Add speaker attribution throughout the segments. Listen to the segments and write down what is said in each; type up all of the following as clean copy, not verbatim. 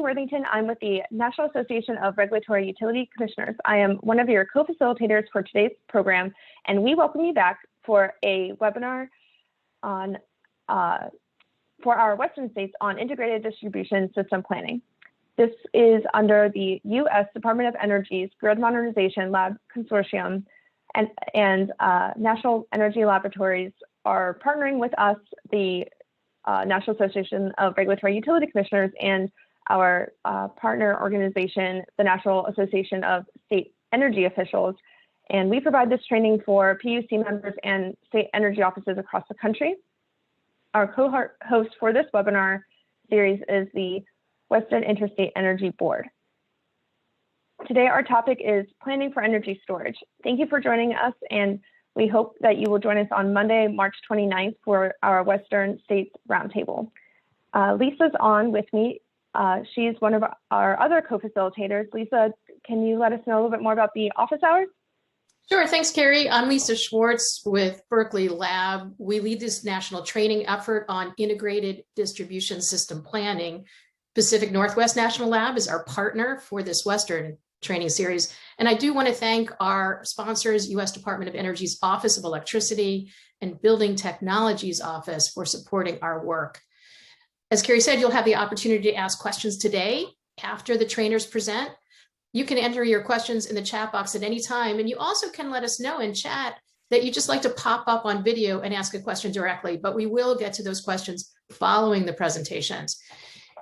Speaker 1: Worthington. I'm with the National Association of Regulatory Utility Commissioners. I am one of your co-facilitators for today's program, and we welcome you back for a webinar on for our Western states on integrated distribution system planning. This is under the U.S. Department of Energy's Grid Modernization Lab Consortium, and National Energy Laboratories are partnering with us, the National Association of Regulatory Utility Commissioners, and our partner organization, the National Association of State Energy Officials. And we provide this training for PUC members and state energy offices across the country. Our co-host for this webinar series is the Western Interstate Energy Board. Today, our topic is planning for energy storage. Thank you for joining us, and we hope that you will join us on Monday, March 29th for our Western States Roundtable. Lisa's on with me. She's one of our other co-facilitators. Lisa, can you let us know a little bit more about the office hours?
Speaker 2: Sure, thanks, Carrie. I'm Lisa Schwartz with Berkeley Lab. We lead this national training effort on integrated distribution system planning. Pacific Northwest National Lab is our partner for this Western training series. And I do want to thank our sponsors, U.S. Department of Energy's Office of Electricity and Building Technologies Office for supporting our work. As Carrie said, you'll have the opportunity to ask questions today after the trainers present. You can enter your questions in the chat box at any time, and you also can let us know in chat that you just like to pop up on video and ask a question directly, but we will get to those questions following the presentations.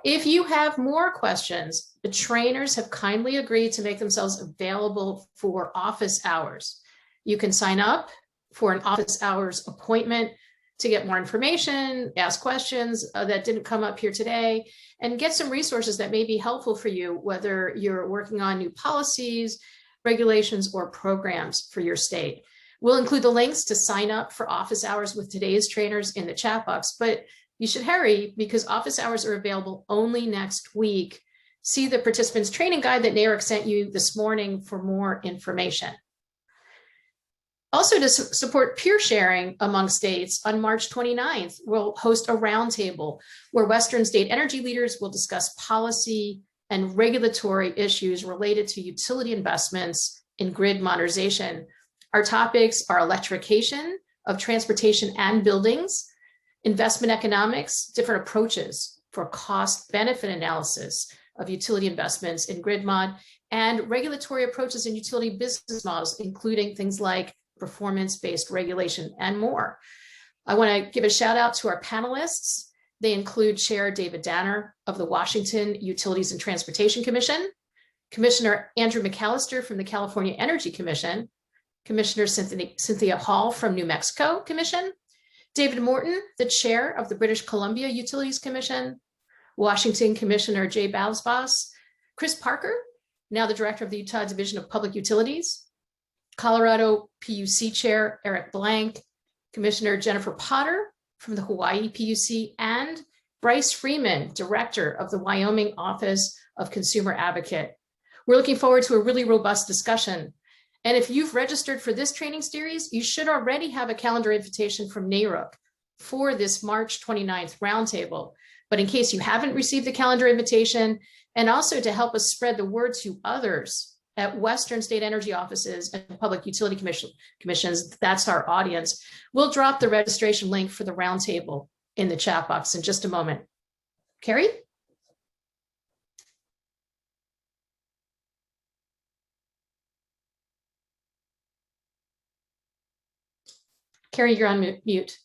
Speaker 2: If you have more questions, the trainers have kindly agreed to make themselves available for office hours. You can sign up for an office hours appointment to get more information, ask questions that didn't come up here today, and get some resources that may be helpful for you, whether you're working on new policies, regulations, or programs for your state. We'll include the links to sign up for office hours with today's trainers in the chat box, but you should hurry because office hours are available only next week. See the participants training guide that NARIC sent you this morning for more information. Also, to support peer sharing among states, on March 29th, we'll host a roundtable where Western state energy leaders will discuss policy and regulatory issues related to utility investments in grid modernization. Our topics are electrification of transportation and buildings, investment economics, different approaches for cost-benefit analysis of utility investments in grid mod, and regulatory approaches in utility business models, including things like performance-based regulation and more. I want to give a shout out to our panelists. They include Chair David Danner of the Washington Utilities and Transportation Commission, Commissioner Andrew McAllister from the California Energy Commission, Commissioner Cynthia Hall from New Mexico Commission, David Morton, the Chair of the British Columbia Utilities Commission, Washington Commissioner Jay Balsbos, Chris Parker, now the Director of the Utah Division of Public Utilities, Colorado PUC Chair Eric Blank, Commissioner Jennifer Potter from the Hawaii PUC, and Bryce Freeman, Director of the Wyoming Office of Consumer Advocate. We're looking forward to a really robust discussion. And if you've registered for this training series, you should already have a calendar invitation from NARIC for this March 29th roundtable. But in case you haven't received the calendar invitation, and also to help us spread the word to others at Western state energy offices and public utility commissions, that's our audience, we'll drop the registration link for the roundtable in the chat box in just a moment. Carrie? Carrie, you're on mute.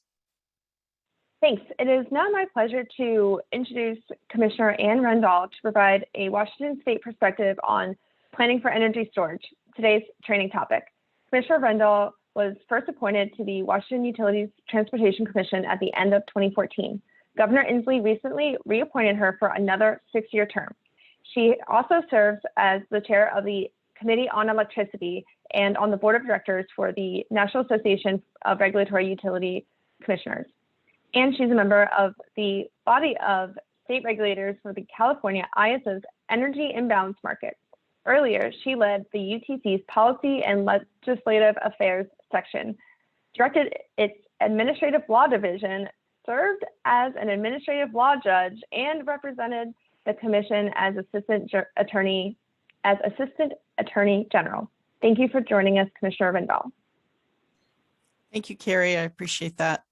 Speaker 1: Thanks. It is now my pleasure to introduce Commissioner Ann Rendall to provide a Washington state perspective on planning for energy storage, today's training topic. Commissioner Rendall was first appointed to the Washington Utilities Transportation Commission at the end of 2014. Governor Inslee recently reappointed her for another 6-year term. She also serves as the chair of the Committee on Electricity and on the board of directors for the National Association of Regulatory Utility Commissioners. And she's a member of the body of state regulators for the California ISO's Energy Imbalance Market. Earlier, she led the UTC's Policy and Legislative Affairs section, directed its Administrative Law Division, served as an administrative law judge, and represented the Commission as Assistant Attorney General. Thank you for joining us, Commissioner Rendall.
Speaker 3: Thank you, Carrie. I appreciate that.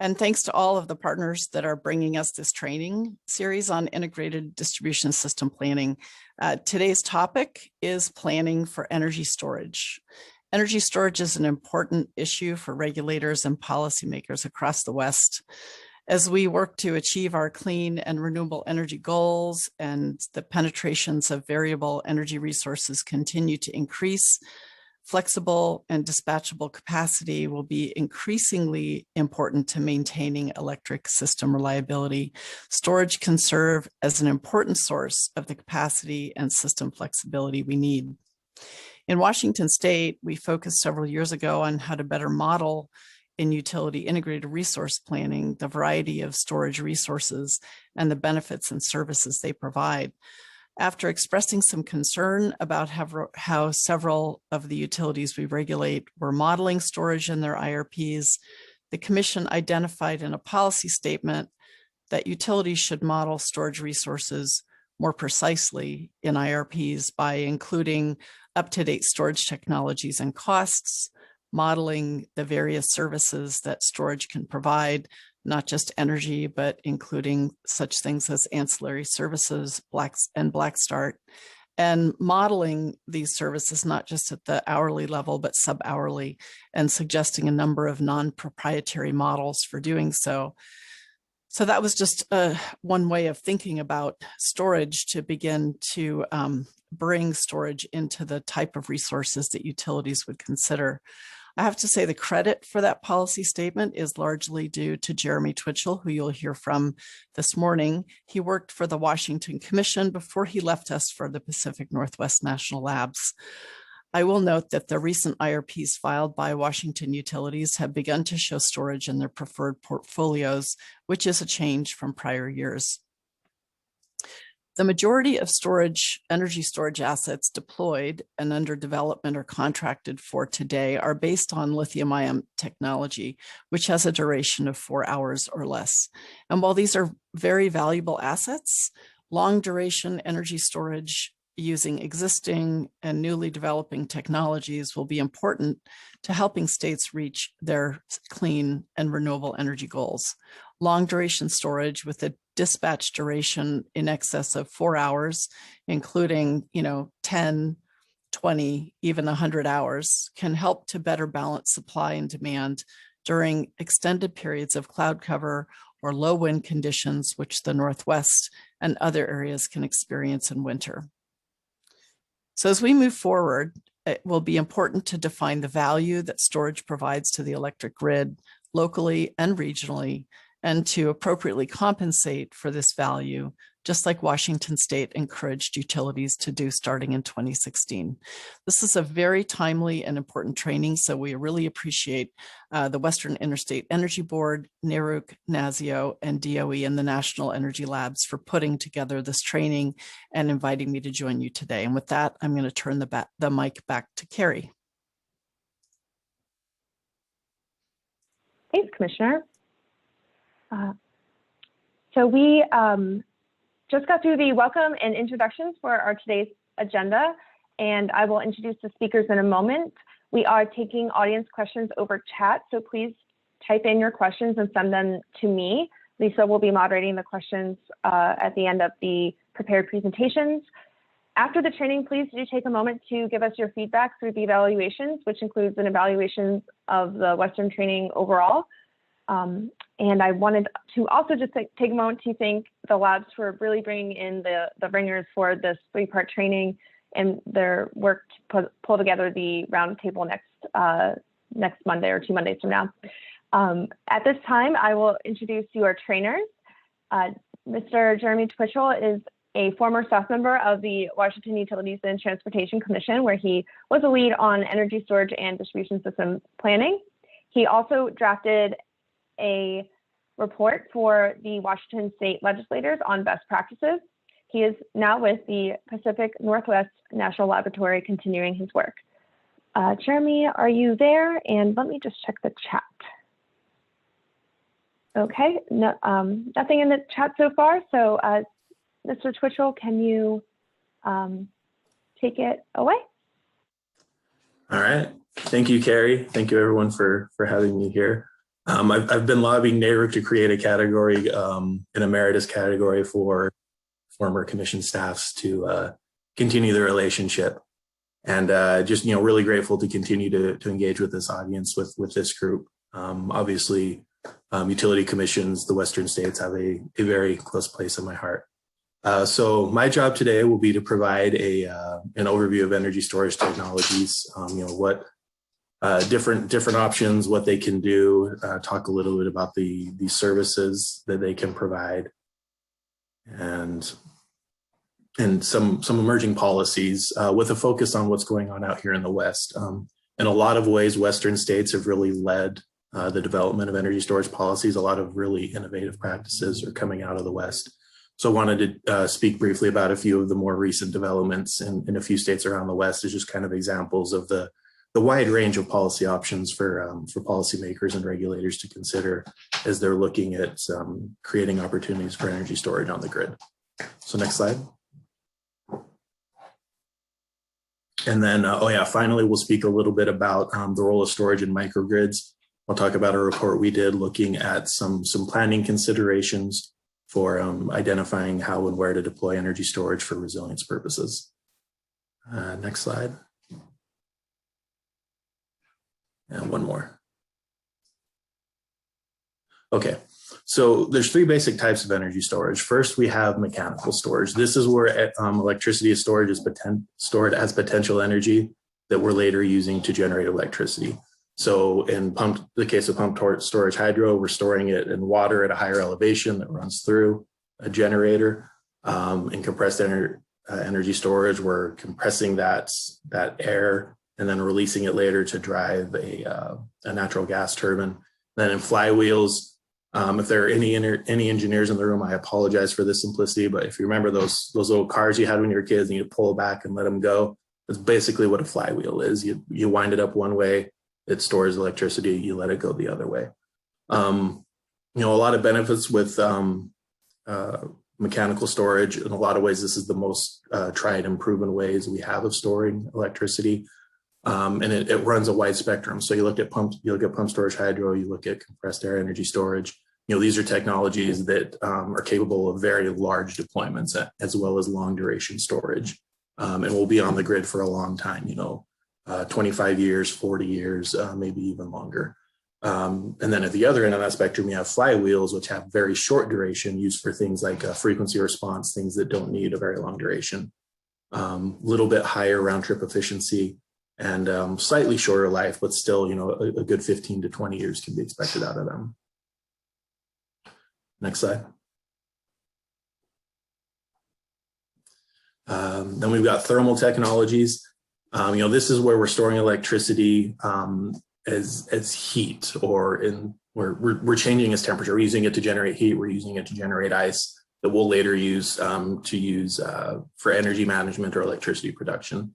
Speaker 3: And thanks to all of the partners that are bringing us this training series on integrated distribution system planning. Today's topic is planning for energy storage. Energy storage is an important issue for regulators and policymakers across the West. As we work to achieve our clean and renewable energy goals and the penetrations of variable energy resources continue to increase, flexible and dispatchable capacity will be increasingly important to maintaining electric system reliability. Storage can serve as an important source of the capacity and system flexibility we need. In Washington State, we focused several years ago on how to better model in utility integrated resource planning the variety of storage resources and the benefits and services they provide. After expressing some concern about how several of the utilities we regulate were modeling storage in their IRPs, the Commission identified in a policy statement that utilities should model storage resources more precisely in IRPs by including up-to-date storage technologies and costs, modeling the various services that storage can provide, not just energy, but including such things as ancillary services, Black Start, and modeling these services not just at the hourly level, but sub-hourly, and suggesting a number of non-proprietary models for doing so. So that was just one way of thinking about storage to begin to bring storage into the type of resources that utilities would consider. I have to say the credit for that policy statement is largely due to Jeremy Twitchell, who you'll hear from this morning. He worked for the Washington Commission before he left us for the Pacific Northwest National Labs. I will note that the recent IRPs filed by Washington utilities have begun to show storage in their preferred portfolios, which is a change from prior years. The majority of energy storage assets deployed and under development or contracted for today are based on lithium-ion technology, which has a duration of 4 hours or less. And while these are very valuable assets, long-duration energy storage using existing and newly developing technologies will be important to helping states reach their clean and renewable energy goals. Long-duration storage with a dispatch duration in excess of 4 hours, including 10, 20, even 100 hours, can help to better balance supply and demand during extended periods of cloud cover or low wind conditions, which the Northwest and other areas can experience in winter. So as we move forward, it will be important to define the value that storage provides to the electric grid locally and regionally, and to appropriately compensate for this value, just like Washington State encouraged utilities to do starting in 2016. This is a very timely and important training, so we really appreciate the Western Interstate Energy Board, NARUC, NASIO, and DOE and the National Energy Labs for putting together this training and inviting me to join you today. And with that, I'm going to turn the mic back to Carrie.
Speaker 1: Thanks, Commissioner. So we just got through the welcome and introductions for our today's agenda, and I will introduce the speakers in a moment. We are taking audience questions over chat, so please type in your questions and send them to me. Lisa will be moderating the questions at the end of the prepared presentations. After the training, please do take a moment to give us your feedback through the evaluations, which includes an evaluation of the Western training overall. And I wanted to also just take a moment to thank the labs for really bringing in the ringers for this 3-part training and their work to pull together the roundtable next Monday or 2 Mondays from now. At this time, I will introduce your trainers. Mr. Jeremy Twitchell is a former staff member of the Washington Utilities and Transportation Commission, where he was a lead on energy storage and distribution system planning. He also drafted a report for the Washington State legislators on best practices. He is now with the Pacific Northwest National Laboratory continuing his work. Jeremy, are you there? And let me just check the chat. Okay, no, nothing in the chat so far. So Mr. Twitchell, can you take it away?
Speaker 4: All right. Thank you, Carrie. Thank you, everyone, for having me here. I've been lobbying NARUC to create a category, an emeritus category for former commission staffs to continue the relationship. And just, really grateful to continue to engage with this audience, with this group. Obviously, utility commissions, the Western states have a very close place in my heart. So my job today will be to provide an overview of energy storage technologies, what different options, what they can do, talk a little bit about the services that they can provide, and some emerging policies with a focus on what's going on out here in the West. In a lot of ways, Western states have really led the development of energy storage policies. A lot of really innovative practices are coming out of the West. So I wanted to speak briefly about a few of the more recent developments in a few states around the West as just kind of examples of the wide range of policy options for policymakers and regulators to consider as they're looking at creating opportunities for energy storage on the grid. So next slide. And then, finally, we'll speak a little bit about the role of storage in microgrids. I'll talk about a report we did looking at some planning considerations for identifying how and where to deploy energy storage for resilience purposes. Next slide. And one more. Okay, so there's three basic types of energy storage. First, we have mechanical storage. This is where electricity is stored as potential energy that we're later using to generate electricity. So in the case of pumped storage hydro, we're storing it in water at a higher elevation that runs through a generator. In compressed energy storage, we're compressing that air and then releasing it later to drive a natural gas turbine. Then in flywheels, if there are any engineers in the room, I apologize for this simplicity, but if you remember those little cars you had when you were kids and you pull back and let them go, that's basically what a flywheel is. You wind it up one way, it stores electricity, you let it go the other way. A lot of benefits with mechanical storage. In a lot of ways, this is the most tried and proven ways we have of storing electricity. And it runs a wide spectrum. So you look at pumped storage hydro, you look at compressed air energy storage. These are technologies that are capable of very large deployments as well as long duration storage. And will be on the grid for a long time, 25 years, 40 years, maybe even longer. And then at the other end of that spectrum, you have flywheels, which have very short duration, used for things like frequency response, things that don't need a very long duration, little bit higher round trip efficiency, and slightly shorter life, but still, a good 15 to 20 years can be expected out of them. Next slide. Then we've got thermal technologies. This is where we're storing electricity as heat, or we're changing its temperature. We're using it to generate heat. We're using it to generate ice that we'll later use for energy management or electricity production.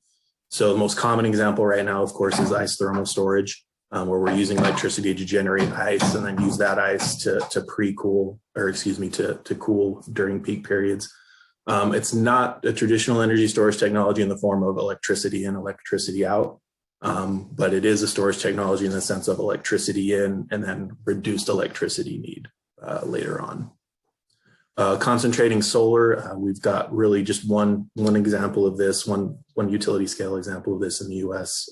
Speaker 4: So the most common example right now, of course, is ice thermal storage, where we're using electricity to generate ice and then use that ice to cool during peak periods. It's not a traditional energy storage technology in the form of electricity in, electricity out, but it is a storage technology in the sense of electricity in and then reduced electricity need later on. Concentrating solar, we've got really just one example of this, one utility scale example of this in the US,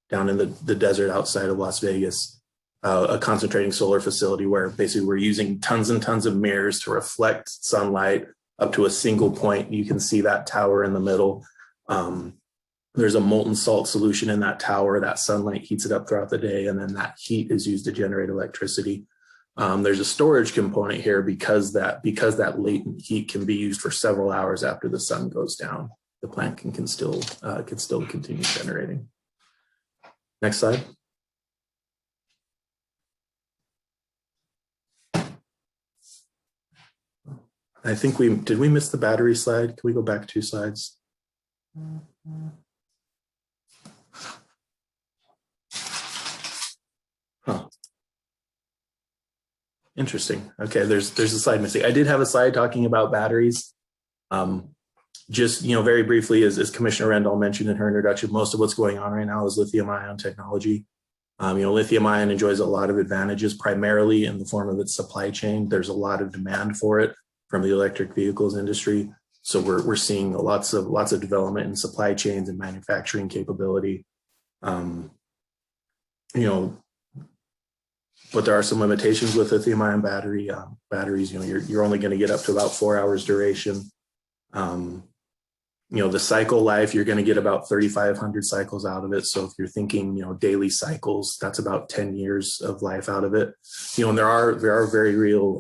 Speaker 4: down in the desert outside of Las Vegas, a concentrating solar facility where basically we're using tons and tons of mirrors to reflect sunlight up to a single point. You can see that tower in the middle. There's a molten salt solution in that tower. That sunlight heats it up throughout the day, and then that heat is used to generate electricity. There's a storage component here because that latent heat can be used for several hours after the sun goes down. The plant can still continue generating. Next slide. I think did we miss the battery slide? Can we go back 2 slides? Huh. Interesting. Okay, there's a slide missing. I did have a slide talking about batteries. Just, very briefly, as Commissioner Rendall mentioned in her introduction, most of what's going on right now is lithium-ion technology. Lithium-ion enjoys a lot of advantages, primarily in the form of its supply chain. There's a lot of demand for it from the electric vehicles industry. So we're seeing lots of development in supply chains and manufacturing capability. But there are some limitations with lithium-ion batteries. You're only going to get up to about 4 hours duration. The cycle life, you're going to get about 3,500 cycles out of it. So if you're thinking, daily cycles, that's about 10 years of life out of it. And there are very real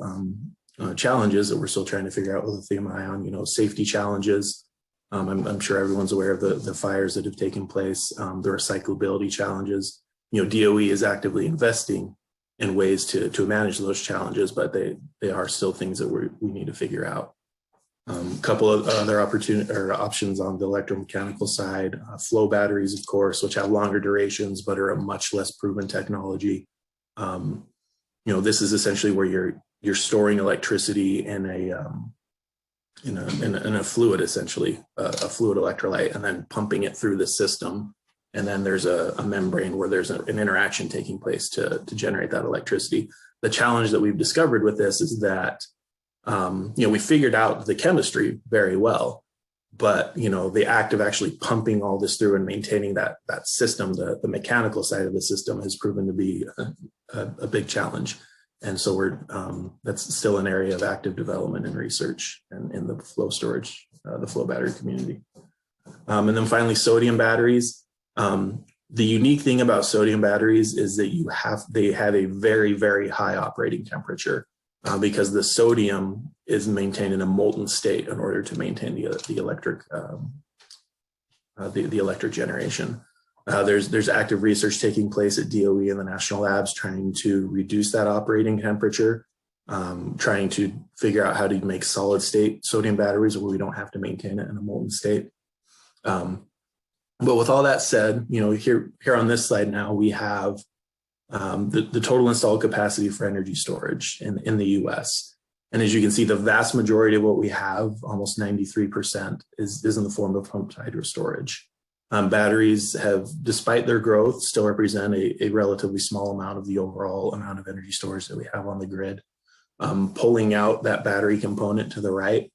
Speaker 4: challenges that we're still trying to figure out with lithium-ion. Safety challenges. I'm sure everyone's aware of the fires that have taken place. There are recyclability challenges. DOE is actively investing in ways to manage those challenges, but they are still things that we need to figure out. A couple of other options on the electromechanical side, flow batteries, of course, which have longer durations but are a much less proven technology. This is essentially where you're storing electricity in a fluid, essentially a fluid electrolyte, and then pumping it through the system. And then there's a membrane where there's an interaction taking place to generate that electricity. The challenge that we've discovered with this is that we figured out the chemistry very well, but the act of actually pumping all this through and maintaining that system, the mechanical side of the system, has proven to be a big challenge. And so that's still an area of active development and research and in the flow storage, the flow battery community. And then finally, sodium batteries. The unique thing about sodium batteries is that they have a very, very high operating temperature. Because the sodium is maintained in a molten state in order to maintain the electric generation. There's active research taking place at DOE and the national labs trying to reduce that operating temperature, trying to figure out how to make solid state sodium batteries where we don't have to maintain it in a molten state. But with all that said, here on this slide now we have the total installed capacity for energy storage in the US. And as you can see, the vast majority of what we have, almost 93%, is in the form of pumped hydro storage. Batteries have, despite their growth, still represent a relatively small amount of the overall amount of energy storage that we have on the grid. Pulling out that battery component to the right,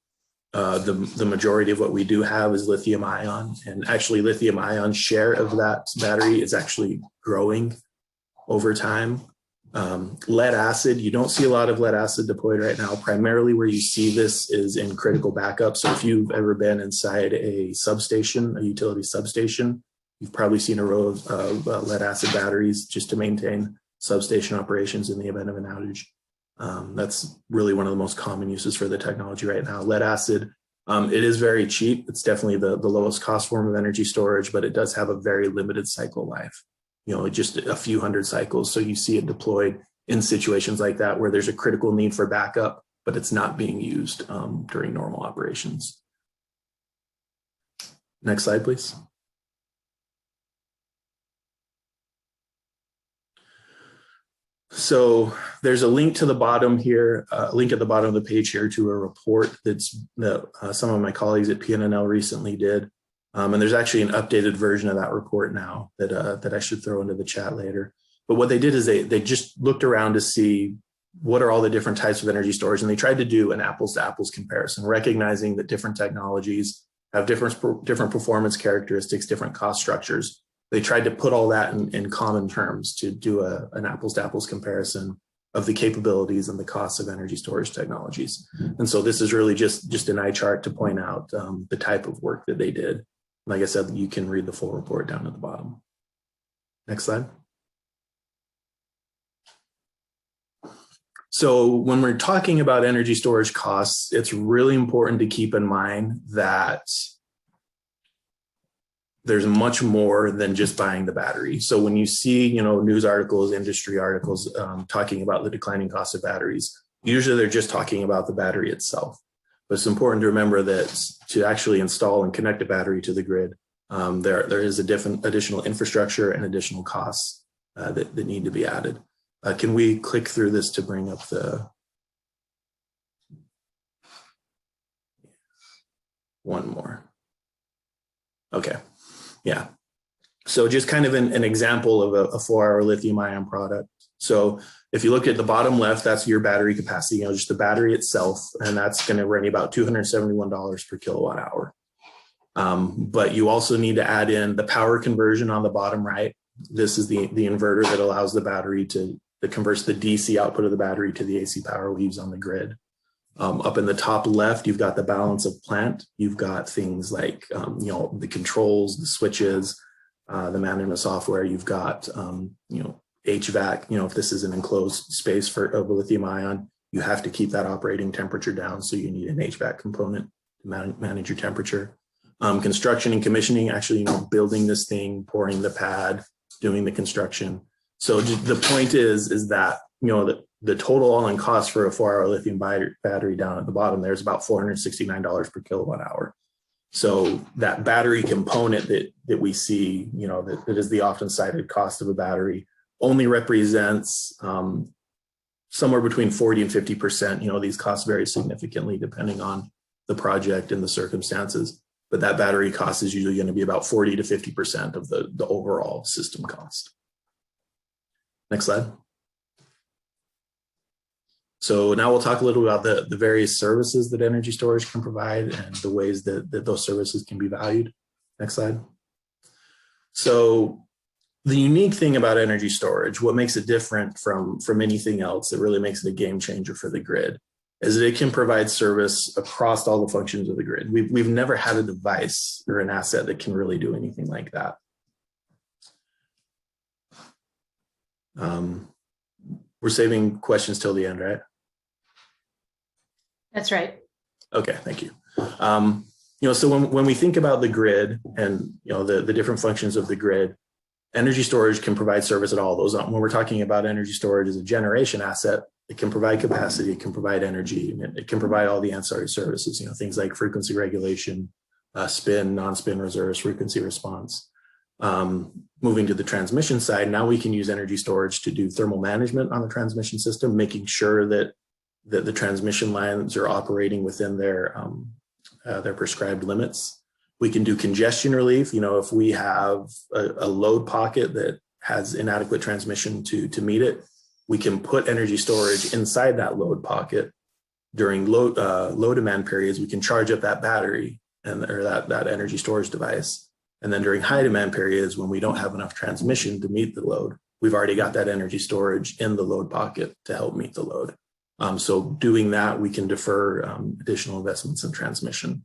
Speaker 4: the majority of what we do have is lithium ion, and actually lithium ion share of that battery is actually growing over time. Lead acid, you don't see a lot of lead acid deployed right now. Primarily where you see this is in critical backup. So if you've ever been inside a substation, a utility substation, you've probably seen a row of lead acid batteries just to maintain substation operations in the event of an outage. That's really one of the most common uses for the technology right now. Lead acid, it is very cheap. It's definitely the lowest cost form of energy storage, but it does have a very limited cycle life. Just a few hundred cycles. So you see it deployed in situations like that where there's a critical need for backup, but it's not being used during normal operations. Next slide, please. So there's a link to the bottom here, a link at the bottom of the page here to a report that some of my colleagues at PNNL recently did. And there's actually an updated version of that report now that I should throw into the chat later. But what they did is they just looked around to see what are all the different types of energy storage, and they tried to do an apples to apples comparison, recognizing that different technologies have different performance characteristics, different cost structures. They tried to put all that in common terms to do an apples to apples comparison of the capabilities and the costs of energy storage technologies. And so this is really just an eye chart to point out the type of work that they did. Like I said, you can read the full report down at the bottom. Next slide. So when we're talking about energy storage costs, it's really important to keep in mind that there's much more than just buying the battery. So when you see, news articles, industry articles talking about the declining cost of batteries, usually they're just talking about the battery itself. But it's important to remember that to actually install and connect a battery to the grid, there is a different additional infrastructure and additional costs that need to be added. Can we click through this to bring up the one more? Okay, yeah. So just kind of an example of a 4-hour lithium ion product. So if you look at the bottom left, that's your battery capacity, just the battery itself, and that's going to run you about $271 per kilowatt hour. But you also need to add in the power conversion on the bottom right. This is the inverter that allows the battery that converts the DC output of the battery to the AC power we use on the grid. Up in the top left, you've got the balance of plant. You've got things like, the controls, the switches, the management software. You've got, HVAC. If this is an enclosed space of a lithium ion, you have to keep that operating temperature down. So you need an HVAC component to manage your temperature. Construction and commissioning, actually, building this thing, pouring the pad, doing the construction. So the point is that, the total all-in cost for a 4-hour lithium battery down at the bottom there is about $469 per kilowatt hour. So that battery component that we see, that is the often cited cost of a battery, only represents somewhere between 40 and 50%. These costs vary significantly depending on the project and the circumstances, but that battery cost is usually going to be about 40 to 50% of the overall system cost. Next slide. So now we'll talk a little about the various services that energy storage can provide and the ways that those services can be valued. Next slide. So the unique thing about energy storage, what makes it different from anything else that really makes it a game changer for the grid, is that it can provide service across all the functions of the grid. We've never had a device or an asset that can really do anything like that. We're saving questions till the end, right?
Speaker 2: That's right.
Speaker 4: Okay, thank you. So when we think about the grid and the different functions of the grid, energy storage can provide service at all those. When we're talking about energy storage as a generation asset, it can provide capacity, it can provide energy, and it can provide all the ancillary services. Things like frequency regulation, spin, non-spin reserves, frequency response. Moving to the transmission side, now we can use energy storage to do thermal management on the transmission system, making sure that the transmission lines are operating within their prescribed limits. We can do congestion relief. If we have a load pocket that has inadequate transmission to meet it, we can put energy storage inside that load pocket. During low demand periods, we can charge up that battery or that energy storage device. And then during high demand periods, when we don't have enough transmission to meet the load, we've already got that energy storage in the load pocket to help meet the load. So doing that, we can defer additional investments in transmission.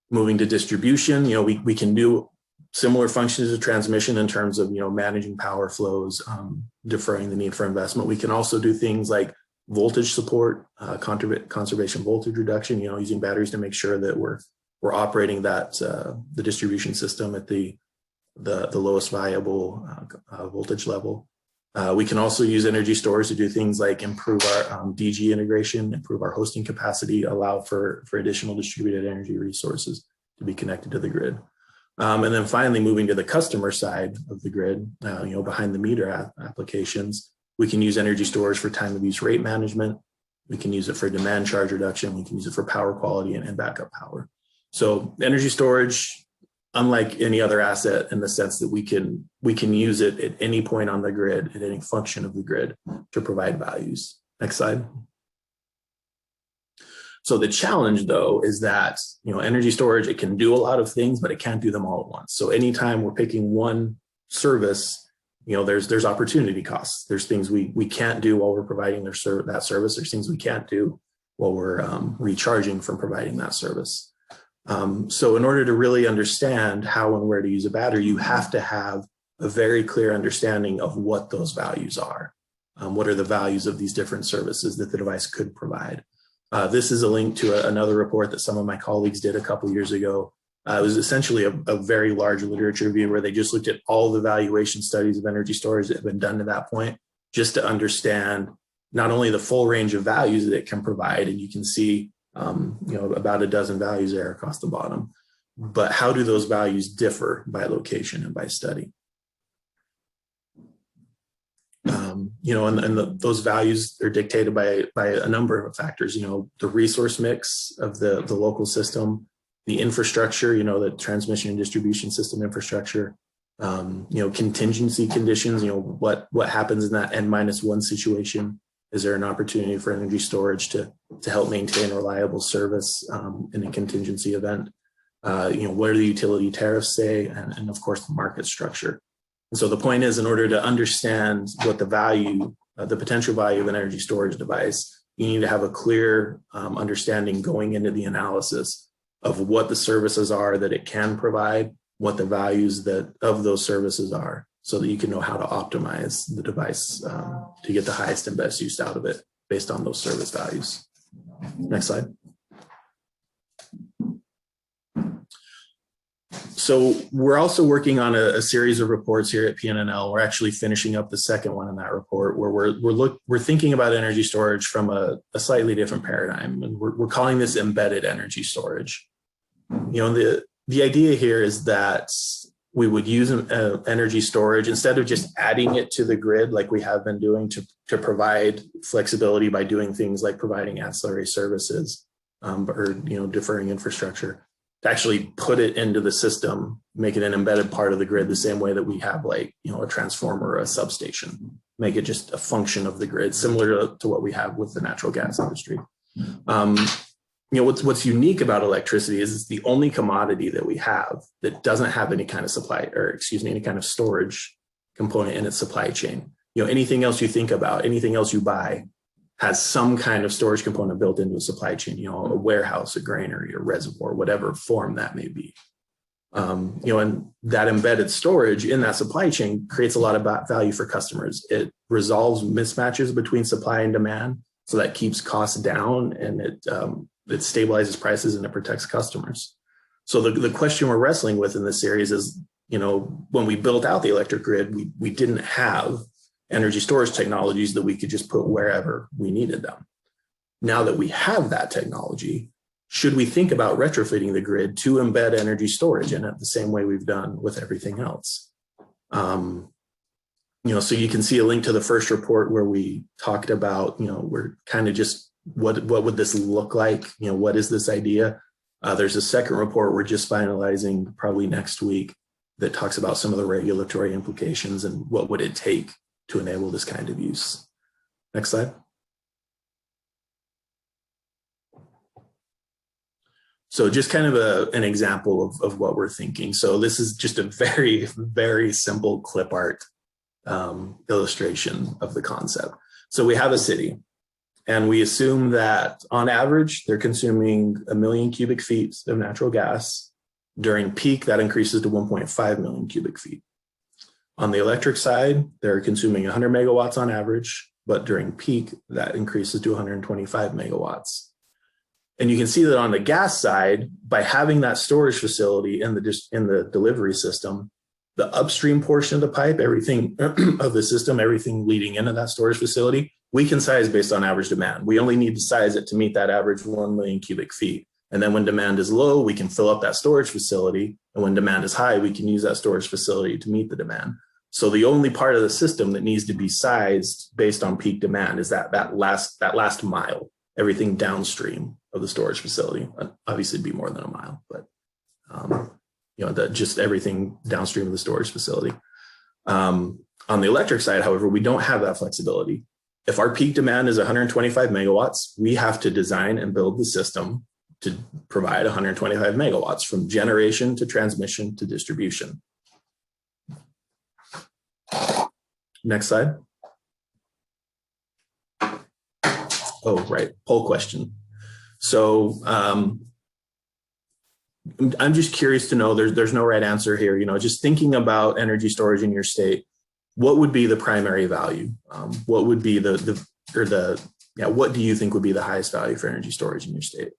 Speaker 4: Moving to distribution, we can do similar functions of transmission in terms of, managing power flows, deferring the need for investment. We can also do things like voltage support, conservation voltage reduction, using batteries to make sure that we're operating the distribution system at the lowest viable voltage level. We can also use energy storage to do things like improve our DG integration, improve our hosting capacity, allow for additional distributed energy resources to be connected to the grid. And then finally, moving to the customer side of the grid, behind the meter applications, we can use energy storage for time of use rate management. We can use it for demand charge reduction. We can use it for power quality and backup power. So energy storage, unlike any other asset in the sense that we can use it at any point on the grid, at any function of the grid to provide values. Next slide. So the challenge though is that, energy storage, it can do a lot of things, but it can't do them all at once. So anytime we're picking one service, there's opportunity costs. There's things we can't do while we're providing that service. There's things we can't do while we're recharging from providing that service. So in order to really understand how and where to use a battery, you have to have a very clear understanding of what those values are. What are the values of these different services that the device could provide? This is a link to another report that some of my colleagues did a couple years ago. It was essentially a very large literature review where they just looked at all the valuation studies of energy storage that have been done to that point, just to understand not only the full range of values that it can provide, and you can see about a dozen values there across the bottom, but how do those values differ by location and by study? those values are dictated by a number of factors. The resource mix of the local system, the infrastructure, the transmission and distribution system infrastructure, contingency conditions, what happens in that N-1 situation. Is there an opportunity for energy storage to help maintain reliable service in a contingency event? What do the utility tariffs say? And of course, the market structure. And so the point is, in order to understand what the potential value of an energy storage device, you need to have a clear understanding going into the analysis of what the services are that it can provide, what the values of those services are, so that you can know how to optimize the device to get the highest and best use out of it based on those service values. Next slide. So we're also working on a series of reports here at PNNL. We're actually finishing up the second one in that report, where we're thinking about energy storage from a slightly different paradigm, and we're calling this embedded energy storage. The idea here is that we would use energy storage instead of just adding it to the grid like we have been doing to provide flexibility by doing things like providing ancillary services or deferring infrastructure, to actually put it into the system, make it an embedded part of the grid the same way that we have a transformer or a substation, make it just a function of the grid, similar to what we have with the natural gas industry. What's unique about electricity is it's the only commodity that we have that doesn't have any kind of any kind of storage component in its supply chain. Anything else you think about, anything else you buy has some kind of storage component built into a supply chain, a warehouse, a granary, a reservoir, whatever form that may be. And that embedded storage in that supply chain creates a lot of value for customers. It resolves mismatches between supply and demand, so that keeps costs down, and it stabilizes prices, and it protects customers. So the question we're wrestling with in this series is, when we built out the electric grid, we didn't have energy storage technologies that we could just put wherever we needed them. Now that we have that technology, should we think about retrofitting the grid to embed energy storage in it the same way we've done with everything else? So you can see a link to the first report where we talked about, we're kind of just what would this look like? What is this idea? There's a second report we're just finalizing probably next week that talks about some of the regulatory implications and what would it take to enable this kind of use. Next slide. So just kind of an example of what we're thinking. So this is just a very, very simple clip art illustration of the concept. So we have a city, and we assume that on average, they're consuming 1 million cubic feet of natural gas. During peak, that increases to 1.5 million cubic feet. On the electric side, they're consuming 100 megawatts on average, but during peak, that increases to 125 megawatts. And you can see that on the gas side, by having that storage facility in the delivery system, the upstream portion of the pipe, everything of the system, everything leading into that storage facility, we can size based on average demand. We only need to size it to meet that average 1 million cubic feet. And then when demand is low, we can fill up that storage facility. And when demand is high, we can use that storage facility to meet the demand. So the only part of the system that needs to be sized based on peak demand is that last mile, everything downstream of the storage facility. Obviously, it'd be more than a mile, but just everything downstream of the storage facility. On the electric side, however, we don't have that flexibility. If our peak demand is 125 megawatts, we have to design and build the system to provide 125 megawatts from generation to transmission to distribution. Next slide. Oh, right, poll question. So I'm just curious to know, there's no right answer here. Just thinking about energy storage in your state, what would be the primary value? What would be what do you think would be the highest value for energy storage in your state?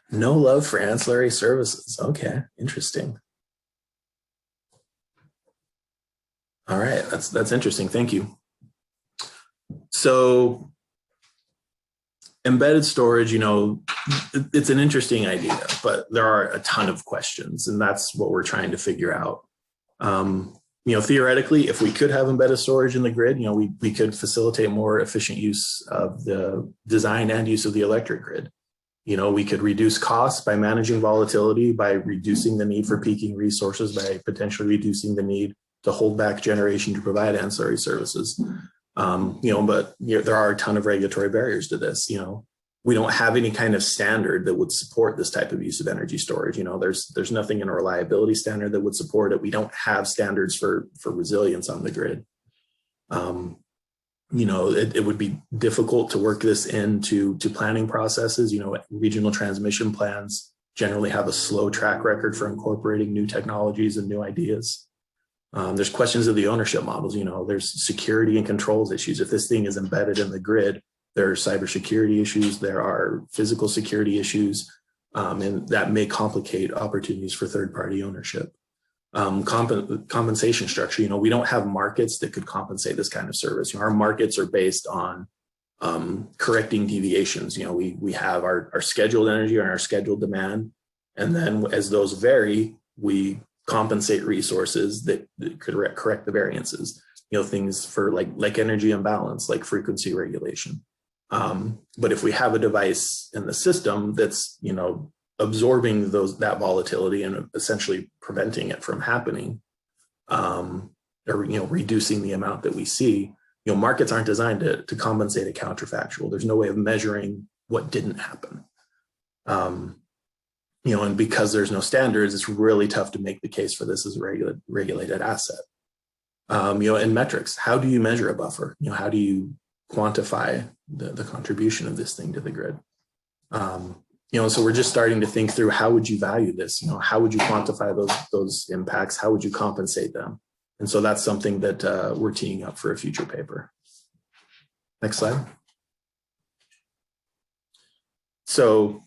Speaker 4: No love for ancillary services. Okay, interesting. All right, that's interesting. Thank you. So embedded storage, it's an interesting idea, but there are a ton of questions, and that's what we're trying to figure out. Theoretically, if we could have embedded storage in the grid, we could facilitate more efficient use of the design and use of the electric grid. We could reduce costs by managing volatility, by reducing the need for peaking resources, by potentially reducing the need to hold back generation to provide ancillary services. But there are a ton of regulatory barriers to this. We don't have any kind of standard that would support this type of use of energy storage. There's nothing in a reliability standard that would support it. We don't have standards for resilience on the grid. It would be difficult to work this into planning processes. Regional transmission plans generally have a slow track record for incorporating new technologies and new ideas. There's questions of the ownership models. There's security and controls issues. If this thing is embedded in the grid, there are cybersecurity issues, there are physical security issues, and that may complicate opportunities for third-party ownership. Compensation structure, we don't have markets that could compensate this kind of service. Our markets are based on correcting deviations. We have our scheduled energy and our scheduled demand, and then as those vary, we compensate resources that could correct the variances. Things for like energy imbalance, like frequency regulation. But if we have a device in the system that's, absorbing that volatility and essentially preventing it from happening, or, reducing the amount that we see, markets aren't designed to compensate a counterfactual. There's no way of measuring what didn't happen. And because there's no standards, it's really tough to make the case for this as a regulated asset. And metrics, how do you measure a buffer? How do you quantify the contribution of this thing to the grid? So we're just starting to think through, how would you value this? How would you quantify those impacts? How would you compensate them? And so that's something that we're teeing up for a future paper. Next slide. So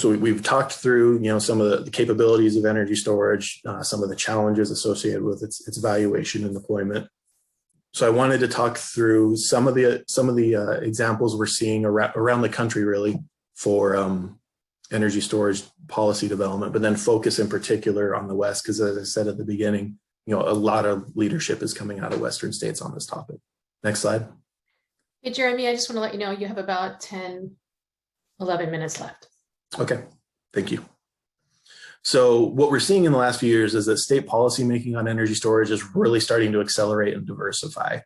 Speaker 4: we've talked through, some of the capabilities of energy storage, some of the challenges associated with its valuation and deployment. So I wanted to talk through some of the examples we're seeing around the country, really, for energy storage policy development, but then focus in particular on the West, because as I said at the beginning, a lot of leadership is coming out of Western states on this topic. Next slide.
Speaker 2: Hey, Jeremy, I just want to let you know you have about 11 minutes left.
Speaker 4: Okay, thank you. So what we're seeing in the last few years is that state policymaking on energy storage is really starting to accelerate and diversify.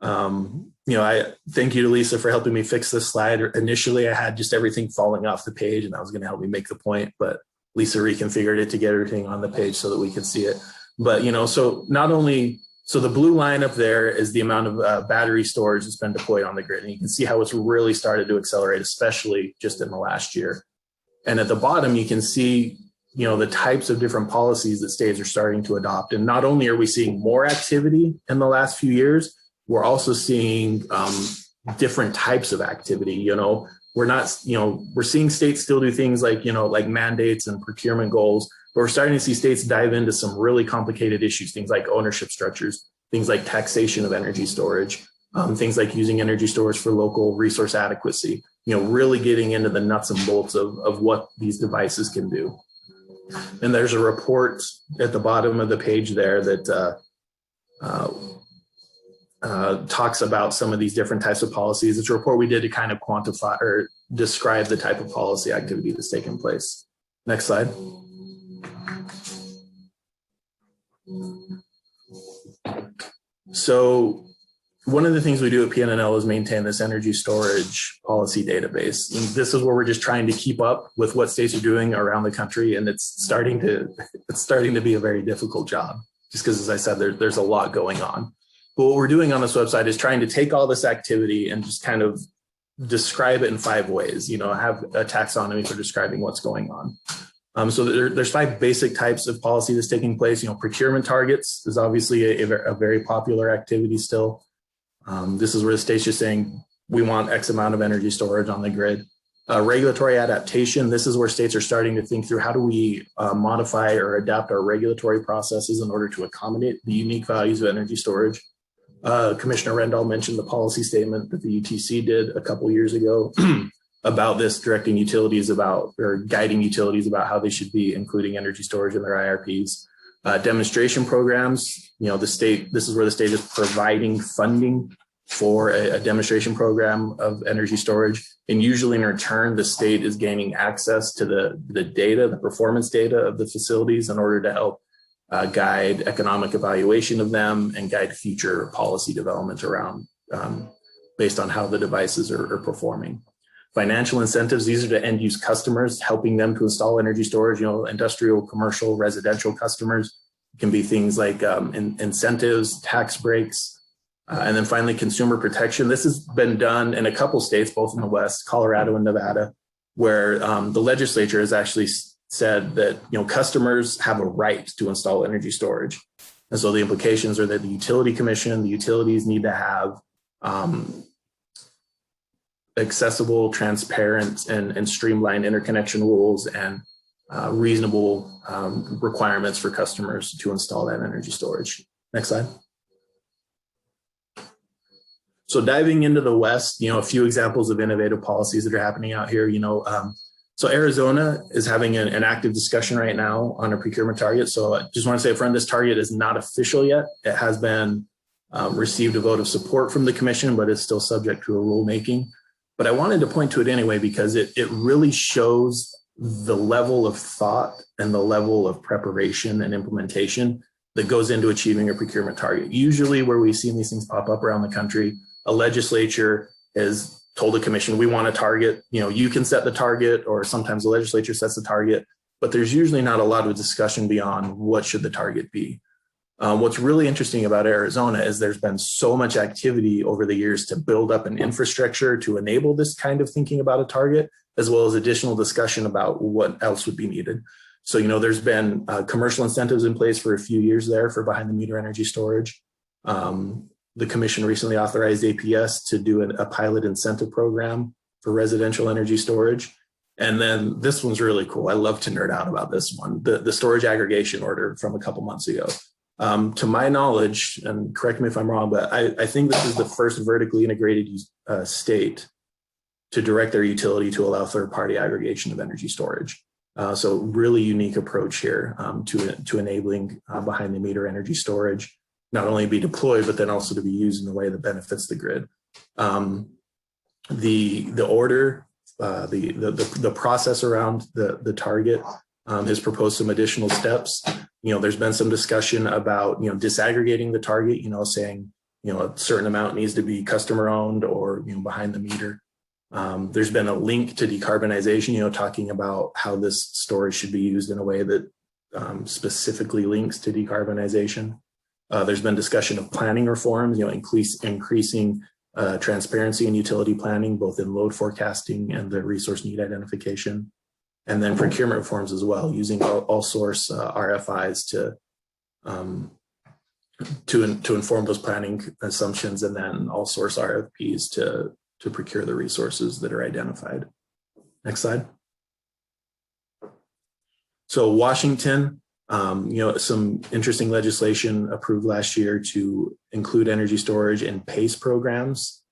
Speaker 4: I thank you to Lisa for helping me fix this slide. Initially, I had just everything falling off the page, and that was going to help me make the point, but Lisa reconfigured it to get everything on the page so that we could see it. But, so the blue line up there is the amount of battery storage that's been deployed on the grid. And you can see how it's really started to accelerate, especially just in the last year. And at the bottom, you can see, the types of different policies that states are starting to adopt. And not only are we seeing more activity in the last few years, we're also seeing different types of activity. We're not, we're seeing states still do things like, like mandates and procurement goals, but we're starting to see states dive into some really complicated issues, things like ownership structures, things like taxation of energy storage, things like using energy storage for local resource adequacy, really getting into the nuts and bolts of what these devices can do. And there's a report at the bottom of the page there that talks about some of these different types of policies. It's a report we did to kind of quantify or describe the type of policy activity that's taken place. Next slide. So one of the things we do at PNNL is maintain this energy storage policy database. And this is where we're just trying to keep up with what states are doing around the country, and it's starting to be a very difficult job, just because, as I said, there's a lot going on. But what we're doing on this website is trying to take all this activity and just kind of describe it in 5 ways. Have a taxonomy for describing what's going on. So there's 5 basic types of policy that's taking place. Procurement targets is obviously a very popular activity still. This is where the state's just saying, we want X amount of energy storage on the grid. Regulatory adaptation. This is where states are starting to think through how do we modify or adapt our regulatory processes in order to accommodate the unique values of energy storage. Commissioner Rendall mentioned the policy statement that the UTC did a couple years ago about this, directing utilities about, or guiding utilities about how they should be including energy storage in their IRPs. Demonstration programs, this is where the state is providing funding for a demonstration program of energy storage. And usually in return, the state is gaining access to the data, the performance data of the facilities in order to help guide economic evaluation of them and guide future policy development around based on how the devices are performing. Financial incentives, these are to end use customers, helping them to install energy storage, industrial, commercial, residential customers. It can be things like incentives, tax breaks, and then finally consumer protection. This has been done in a couple states, both in the West, Colorado and Nevada, where the legislature has actually said that customers have a right to install energy storage. And so the implications are that the utility commission, the utilities need to have accessible, transparent, and streamlined interconnection rules and reasonable requirements for customers to install that energy storage. Next slide. So diving into the West, a few examples of innovative policies that are happening out here. So Arizona is having an active discussion right now on a procurement target. So I just want to say up front, this target is not official yet. It has been received a vote of support from the commission, but it's still subject to a rulemaking. But I wanted to point to it anyway, because it really shows the level of thought and the level of preparation and implementation that goes into achieving a procurement target. Usually where we've seen these things pop up around the country, a legislature has told the commission, we want a target, you can set the target, or sometimes the legislature sets the target, but there's usually not a lot of discussion beyond what should the target be. What's really interesting about Arizona is there's been so much activity over the years to build up an infrastructure to enable this kind of thinking about a target, as well as additional discussion about what else would be needed. So, there's been commercial incentives in place for a few years there for behind the meter energy storage. The commission recently authorized APS to do a pilot incentive program for residential energy storage. And then this one's really cool. I love to nerd out about this one, the storage aggregation order from a couple months ago. To my knowledge, and correct me if I'm wrong, but I think this is the first vertically integrated state to direct their utility to allow third-party aggregation of energy storage. So really unique approach here to enabling behind the meter energy storage, not only be deployed, but then also to be used in a way that benefits the grid. The order, the process around the target has proposed some additional steps. There's been some discussion about, disaggregating the target, saying, a certain amount needs to be customer owned or, behind the meter. There's been a link to decarbonization, talking about how this storage should be used in a way that specifically links to decarbonization. There's been discussion of planning reforms, increasing transparency in utility planning, both in load forecasting and the resource need identification. And then procurement reforms as well, using all source RFIs to inform those planning assumptions, and then all source RFPs to procure the resources that are identified. Next slide. So Washington, some interesting legislation approved last year to include energy storage in PACE programs.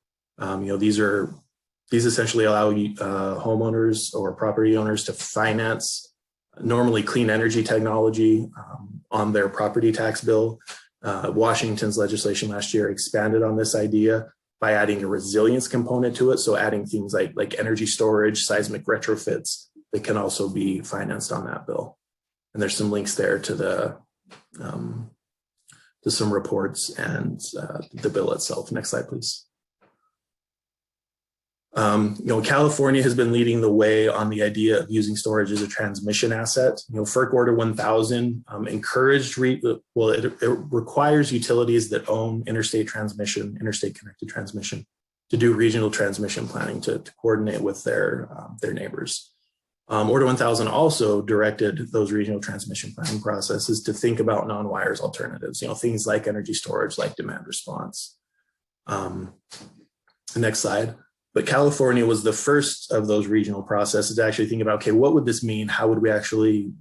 Speaker 4: These essentially allow homeowners or property owners to finance normally clean energy technology on their property tax bill. Washington's legislation last year expanded on this idea by adding a resilience component to it. So adding things like energy storage, seismic retrofits that can also be financed on that bill. And there's some links there to some reports and the bill itself. Next slide, please. California has been leading the way on the idea of using storage as a transmission asset. FERC Order 1000 it requires utilities that own interstate connected transmission, to do regional transmission planning to coordinate with their neighbors. Order 1000 also directed those regional transmission planning processes to think about non-wires alternatives, things like energy storage, like demand response. Next slide. But California was the first of those regional processes to actually think about, okay, what would this mean? How would we actually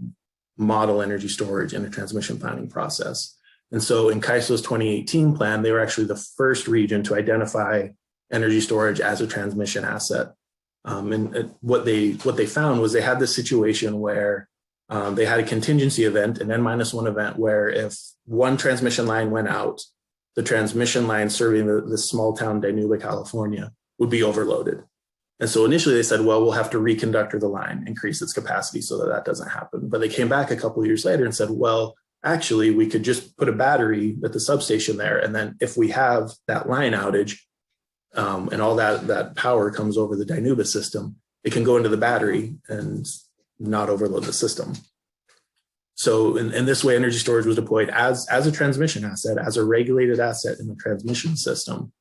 Speaker 4: model energy storage in a transmission planning process? And so in CAISO's 2018 plan, they were actually the first region to identify energy storage as a transmission asset. And what they found was they had this situation where they had a contingency event, an N-1 event, where if one transmission line went out, the transmission line serving the small town Dinuba, California, would be overloaded. And so initially they said, well, we'll have to reconductor the line, increase its capacity so that that doesn't happen. But they came back a couple of years later and said, well, actually, we could just put a battery at the substation there. And then if we have that line outage and all that power comes over the Dinuba system, it can go into the battery and not overload the system. So in this way, energy storage was deployed as a transmission asset, as a regulated asset in the transmission system,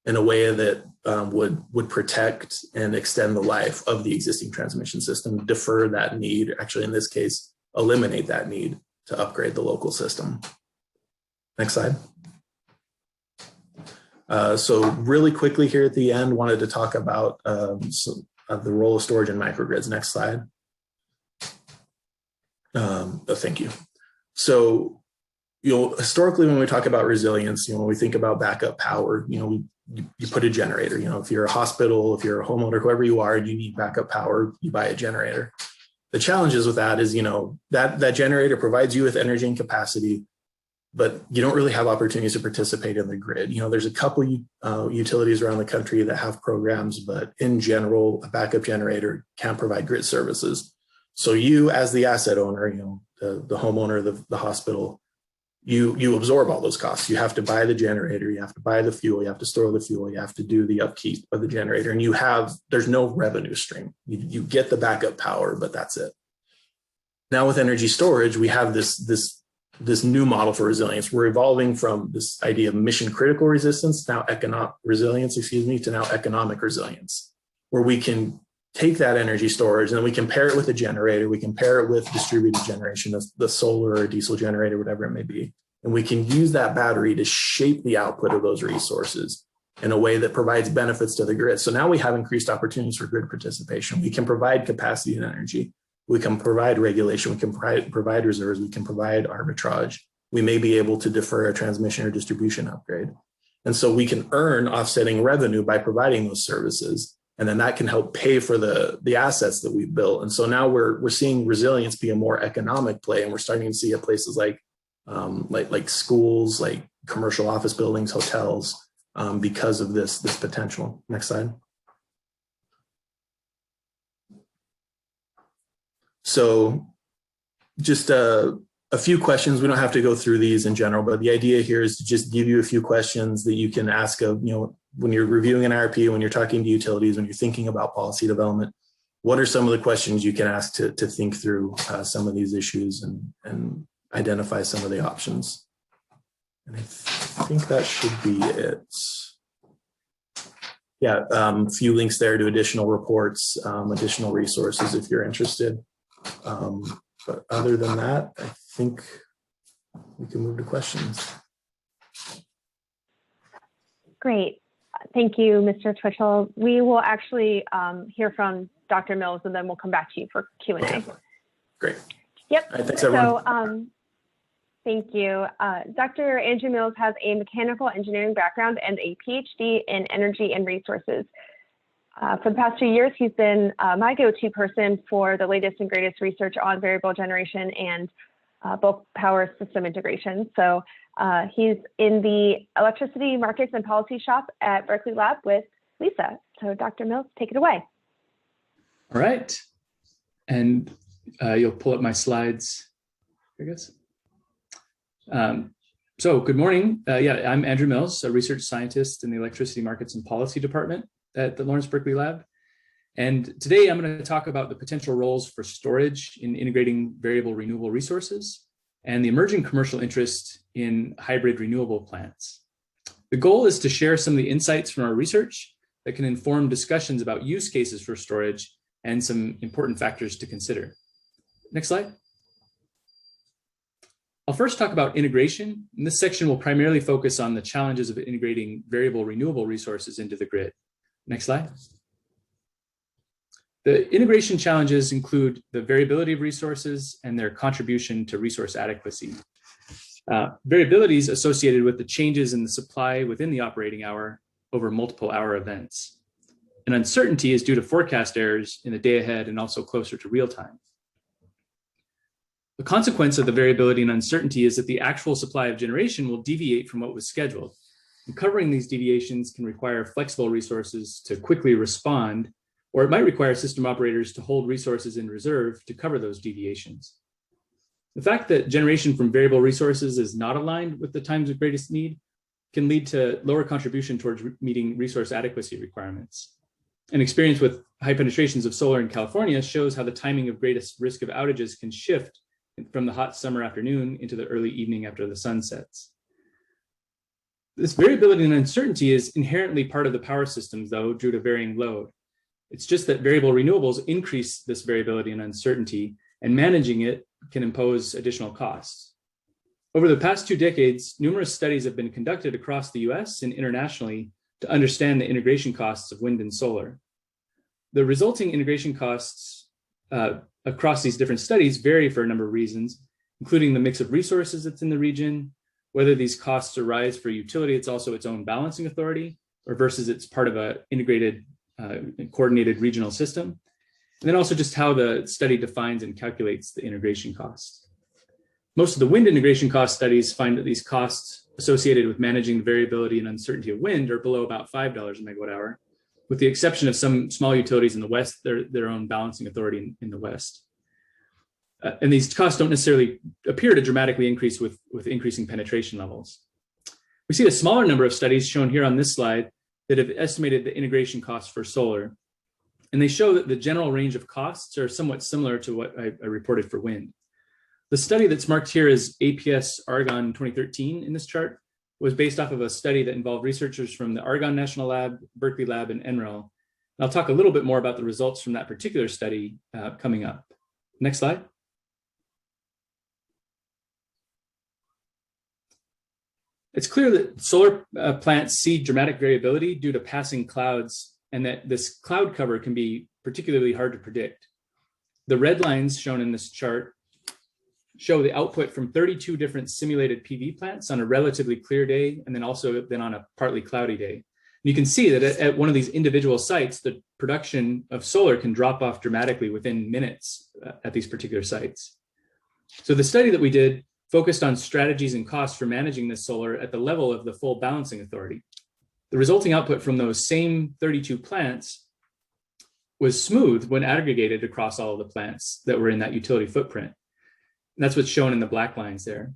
Speaker 4: in a way that would protect and extend the life of the existing transmission system, defer that need, actually in this case, eliminate that need to upgrade the local system. Next slide. So really quickly here at the end, wanted to talk about the role of storage in microgrids. Next slide. Thank you. So, historically, when we talk about resilience, when we think about backup power, you put a generator. If you're a hospital, if you're a homeowner, whoever you are, and you need backup power, you buy a generator. The challenges with that is, that generator provides you with energy and capacity, but you don't really have opportunities to participate in the grid. There's a couple utilities around the country that have programs, but in general, a backup generator can't provide grid services. So you, as the asset owner, the homeowner, the hospital, you absorb all those costs. You have to buy the generator, you have to buy the fuel, you have to store the fuel, you have to do the upkeep of the generator, and there's no revenue stream. You get the backup power, but that's it. Now with energy storage, we have this new model for resilience. We're evolving from this idea of mission critical resistance, to now economic resilience, where we can take that energy storage and we can pair it with a generator, we can pair it with distributed generation, the solar or diesel generator, whatever it may be. And we can use that battery to shape the output of those resources in a way that provides benefits to the grid. So now we have increased opportunities for grid participation. We can provide capacity and energy. We can provide regulation. We can provide reserves. We can provide arbitrage. We may be able to defer a transmission or distribution upgrade. And so we can earn offsetting revenue by providing those services. And then that can help pay for the assets that we've built. And so now we're seeing resilience be a more economic play, and we're starting to see at places like schools, like commercial office buildings, hotels, because of this potential. Next slide. So just a few questions. We don't have to go through these in general, but the idea here is to just give you a few questions that you can ask of, when you're reviewing an IRP, when you're talking to utilities, when you're thinking about policy development. What are some of the questions you can ask to think through some of these issues and identify some of the options? And I think that should be it. Yeah, a few links there to additional reports, additional resources if you're interested. But other than that, I think we can move to questions.
Speaker 1: Great. Thank you, Mr. Twitchell. We will actually hear from Dr. Mills, and then we'll come back to you for Q&A.
Speaker 4: Okay. Great.
Speaker 1: Yep.
Speaker 4: All right, thanks, everyone.
Speaker 1: So, thank you. Dr. Andrew Mills has a mechanical engineering background and a PhD in energy and resources. For the past 2 years, he's been my go-to person for the latest and greatest research on variable generation and bulk power system integration. So he's in the electricity markets and policy shop at Berkeley Lab with Lisa. So Dr. Mills, take it away.
Speaker 5: All right. And you'll pull up my slides, I guess. So good morning. Yeah, I'm Andrew Mills, a research scientist in the Electricity Markets and Policy Department at the Lawrence Berkeley Lab. And today I'm going to talk about the potential roles for storage in integrating variable renewable resources and the emerging commercial interest in hybrid renewable plants. The goal is to share some of the insights from our research that can inform discussions about use cases for storage and some important factors to consider. Next slide. I'll first talk about integration. And this section will primarily focus on the challenges of integrating variable renewable resources into the grid. Next slide. The integration challenges include the variability of resources and their contribution to resource adequacy. Variability is associated with the changes in the supply within the operating hour over multiple hour events. And uncertainty is due to forecast errors in the day ahead and also closer to real time. The consequence of the variability and uncertainty is that the actual supply of generation will deviate from what was scheduled. And covering these deviations can require flexible resources to quickly respond, or it might require system operators to hold resources in reserve to cover those deviations. The fact that generation from variable resources is not aligned with the times of greatest need can lead to lower contribution towards meeting resource adequacy requirements. An experience with high penetrations of solar in California shows how the timing of greatest risk of outages can shift from the hot summer afternoon into the early evening after the sun sets. This variability and uncertainty is inherently part of the power systems, though, due to varying load. It's just that variable renewables increase this variability and uncertainty, and managing it can impose additional costs. Over the past 2 decades, numerous studies have been conducted across the US and internationally to understand the integration costs of wind and solar. The resulting integration costs across these different studies vary for a number of reasons, including the mix of resources that's in the region, whether these costs arise for utility, it's also its own balancing authority, or versus it's part of an integrated coordinated regional system. And then also just how the study defines and calculates the integration costs. Most of the wind integration cost studies find that these costs associated with managing the variability and uncertainty of wind are below about $5 a megawatt hour, with the exception of some small utilities in the West, their own balancing authority in the West. And these costs don't necessarily appear to dramatically increase with increasing penetration levels. We see a smaller number of studies shown here on this slide that have estimated the integration costs for solar. And they show that the general range of costs are somewhat similar to what I reported for wind. The study that's marked here as APS Argonne 2013 in this chart was based off of a study that involved researchers from the Argonne National Lab, Berkeley Lab, and NREL. And I'll talk a little bit more about the results from that particular study coming up. Next slide. It's clear that solar plants see dramatic variability due to passing clouds, and that this cloud cover can be particularly hard to predict. The red lines shown in this chart show the output from 32 different simulated PV plants on a relatively clear day, and then also on a partly cloudy day. And you can see that at one of these individual sites, the production of solar can drop off dramatically within minutes at these particular sites. So the study that we did focused on strategies and costs for managing this solar at the level of the full balancing authority. The resulting output from those same 32 plants was smooth when aggregated across all of the plants that were in that utility footprint. And that's what's shown in the black lines there.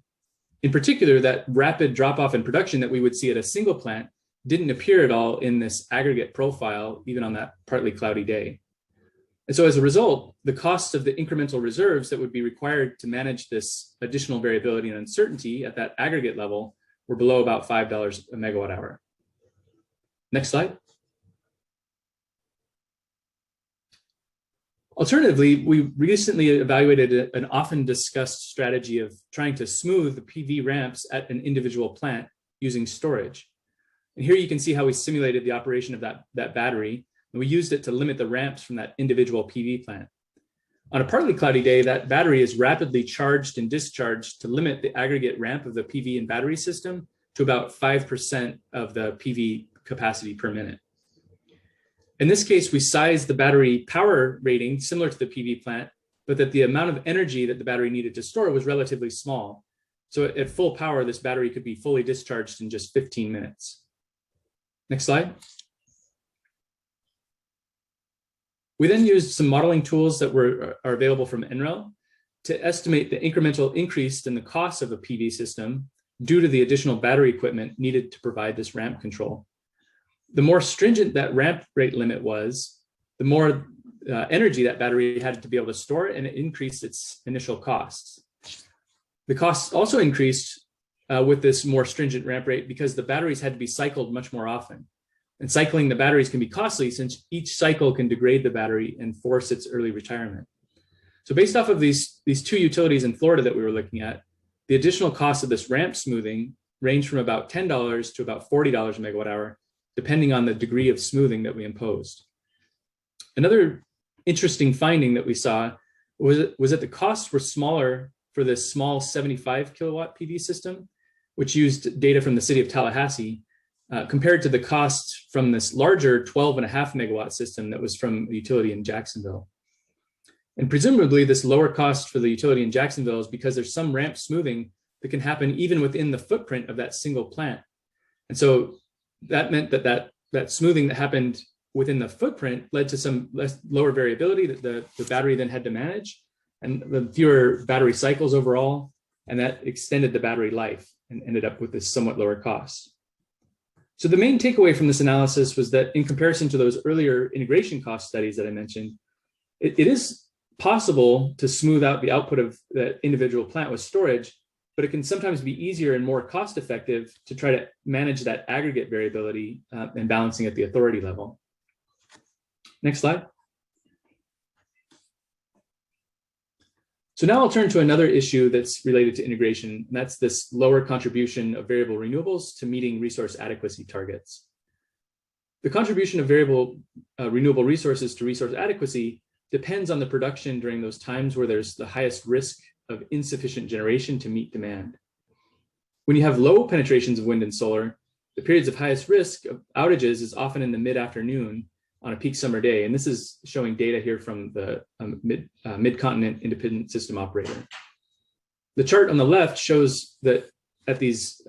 Speaker 5: In particular, that rapid drop-off in production that we would see at a single plant didn't appear at all in this aggregate profile, even on that partly cloudy day. And so as a result, the cost of the incremental reserves that would be required to manage this additional variability and uncertainty at that aggregate level were below about $5 a megawatt hour. Next slide. Alternatively, we recently evaluated an often discussed strategy of trying to smooth the PV ramps at an individual plant using storage. And here you can see how we simulated the operation of that battery, and we used it to limit the ramps from that individual PV plant. On a partly cloudy day, that battery is rapidly charged and discharged to limit the aggregate ramp of the PV and battery system to about 5% of the PV capacity per minute. In this case, we sized the battery power rating similar to the PV plant, but that the amount of energy that the battery needed to store was relatively small. So at full power, this battery could be fully discharged in just 15 minutes. Next slide. We then used some modeling tools that are available from NREL to estimate the incremental increase in the cost of a PV system due to the additional battery equipment needed to provide this ramp control. The more stringent that ramp rate limit was, the more energy that battery had to be able to store, and it increased its initial costs. The costs also increased with this more stringent ramp rate because the batteries had to be cycled much more often. And cycling the batteries can be costly since each cycle can degrade the battery and force its early retirement. So based off of these 2 utilities in Florida that we were looking at, the additional cost of this ramp smoothing ranged from about $10 to about $40 a megawatt hour, depending on the degree of smoothing that we imposed. Another interesting finding that we saw was that the costs were smaller for this small 75 kilowatt PV system, which used data from the city of Tallahassee, compared to the cost from this larger 12.5 megawatt system that was from a utility in Jacksonville. And presumably this lower cost for the utility in Jacksonville is because there's some ramp smoothing that can happen even within the footprint of that single plant. And so that meant that smoothing that happened within the footprint led to some lower variability that the battery then had to manage, and the fewer battery cycles overall, and that extended the battery life and ended up with this somewhat lower cost. So the main takeaway from this analysis was that in comparison to those earlier integration cost studies that I mentioned, it is possible to smooth out the output of that individual plant with storage, but it can sometimes be easier and more cost effective to try to manage that aggregate variability and balancing at the authority level. Next slide. So now I'll turn to another issue that's related to integration, and that's this lower contribution of variable renewables to meeting resource adequacy targets. The contribution of variable renewable resources to resource adequacy depends on the production during those times where there's the highest risk of insufficient generation to meet demand. When you have low penetrations of wind and solar, the periods of highest risk of outages is often in the mid-afternoon on a peak summer day. And this is showing data here from the Mid-Continent Independent System Operator. The chart on the left shows that at these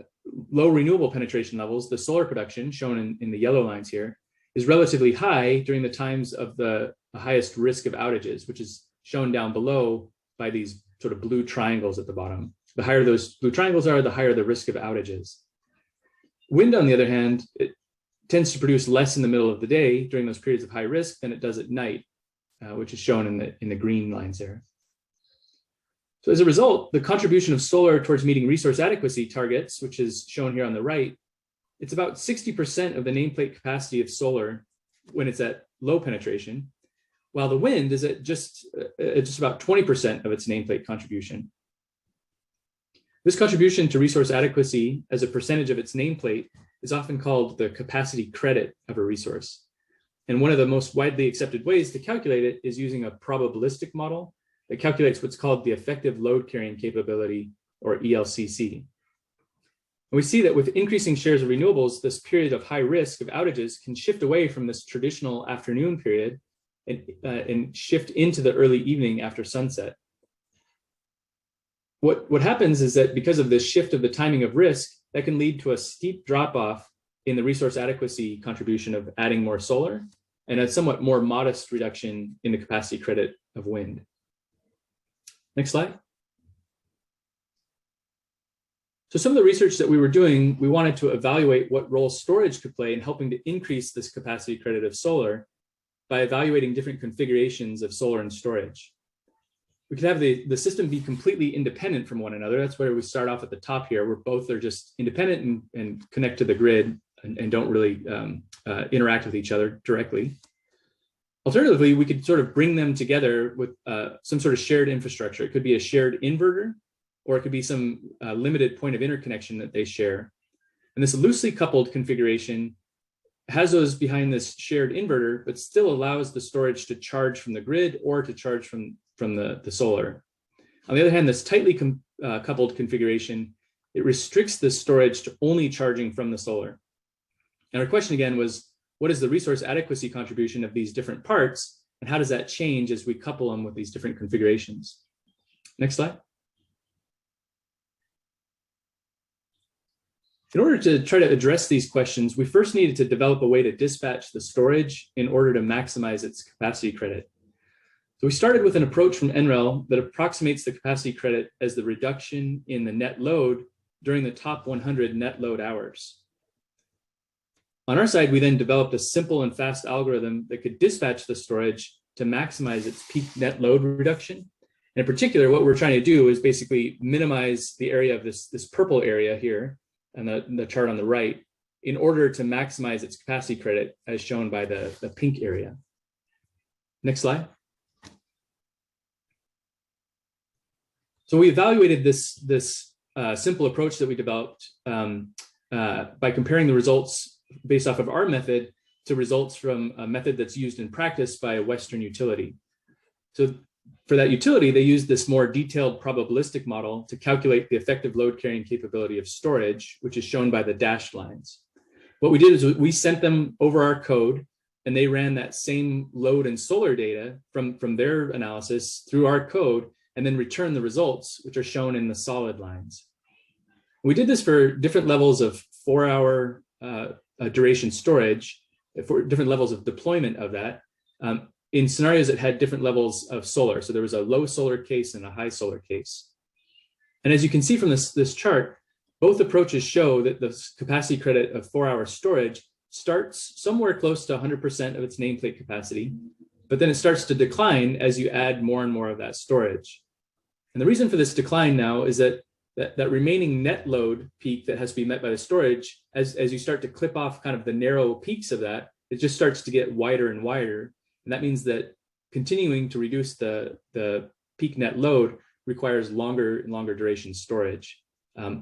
Speaker 5: low renewable penetration levels, the solar production, shown in the yellow lines here, is relatively high during the times of the highest risk of outages, which is shown down below by these sort of blue triangles at the bottom. The higher those blue triangles are, the higher the risk of outages. Wind, on the other hand, it tends to produce less in the middle of the day during those periods of high risk than it does at night, which is shown in the green lines there. So as a result, the contribution of solar towards meeting resource adequacy targets, which is shown here on the right, it's about 60% of the nameplate capacity of solar when it's at low penetration, while the wind is at just about 20% of its nameplate contribution. This contribution to resource adequacy as a percentage of its nameplate is often called the capacity credit of a resource. And one of the most widely accepted ways to calculate it is using a probabilistic model that calculates what's called the effective load carrying capability, or ELCC. And we see that with increasing shares of renewables, this period of high risk of outages can shift away from this traditional afternoon period and shift into the early evening after sunset. What happens is that because of this shift of the timing of risk, that can lead to a steep drop-off in the resource adequacy contribution of adding more solar and a somewhat more modest reduction in the capacity credit of wind. Next slide. So some of the research that we were doing, we wanted to evaluate what role storage could play in helping to increase this capacity credit of solar by evaluating different configurations of solar and storage. We could have the system be completely independent from one another. That's where we start off at the top here, where both are just independent and connect to the grid and don't really interact with each other directly. Alternatively, we could sort of bring them together with some sort of shared infrastructure. It could be a shared inverter, or it could be some limited point of interconnection that they share. And this loosely coupled configuration has those behind this shared inverter, but still allows the storage to charge from the grid or to charge from the solar. On the other hand, this tightly coupled configuration, it restricts the storage to only charging from the solar. And our question again was, what is the resource adequacy contribution of these different parts, and how does that change as we couple them with these different configurations? Next slide. In order to try to address these questions, we first needed to develop a way to dispatch the storage in order to maximize its capacity credit. So we started with an approach from NREL that approximates the capacity credit as the reduction in the net load during the top 100 net load hours. On our side, we then developed a simple and fast algorithm that could dispatch the storage to maximize its peak net load reduction. And in particular, what we're trying to do is basically minimize the area of this purple area here and the chart on the right in order to maximize its capacity credit as shown by the pink area. Next slide. So we evaluated this simple approach that we developed by comparing the results based off of our method to results from a method that's used in practice by a Western utility. So for that utility, they used this more detailed probabilistic model to calculate the effective load carrying capability of storage, which is shown by the dashed lines. What we did is we sent them over our code, and they ran that same load and solar data from their analysis through our code, and then returned the results, which are shown in the solid lines. We did this for different levels of 4-hour duration storage, for different levels of deployment of that, in scenarios that had different levels of solar. So there was a low solar case and a high solar case. And as you can see from this chart, both approaches show that the capacity credit of 4-hour storage starts somewhere close to 100% of its nameplate capacity, but then it starts to decline as you add more and more of that storage. And the reason for this decline now is that remaining net load peak that has to be met by the storage, as you start to clip off kind of the narrow peaks of that, it just starts to get wider and wider. And that means that continuing to reduce the peak net load requires longer and longer duration storage.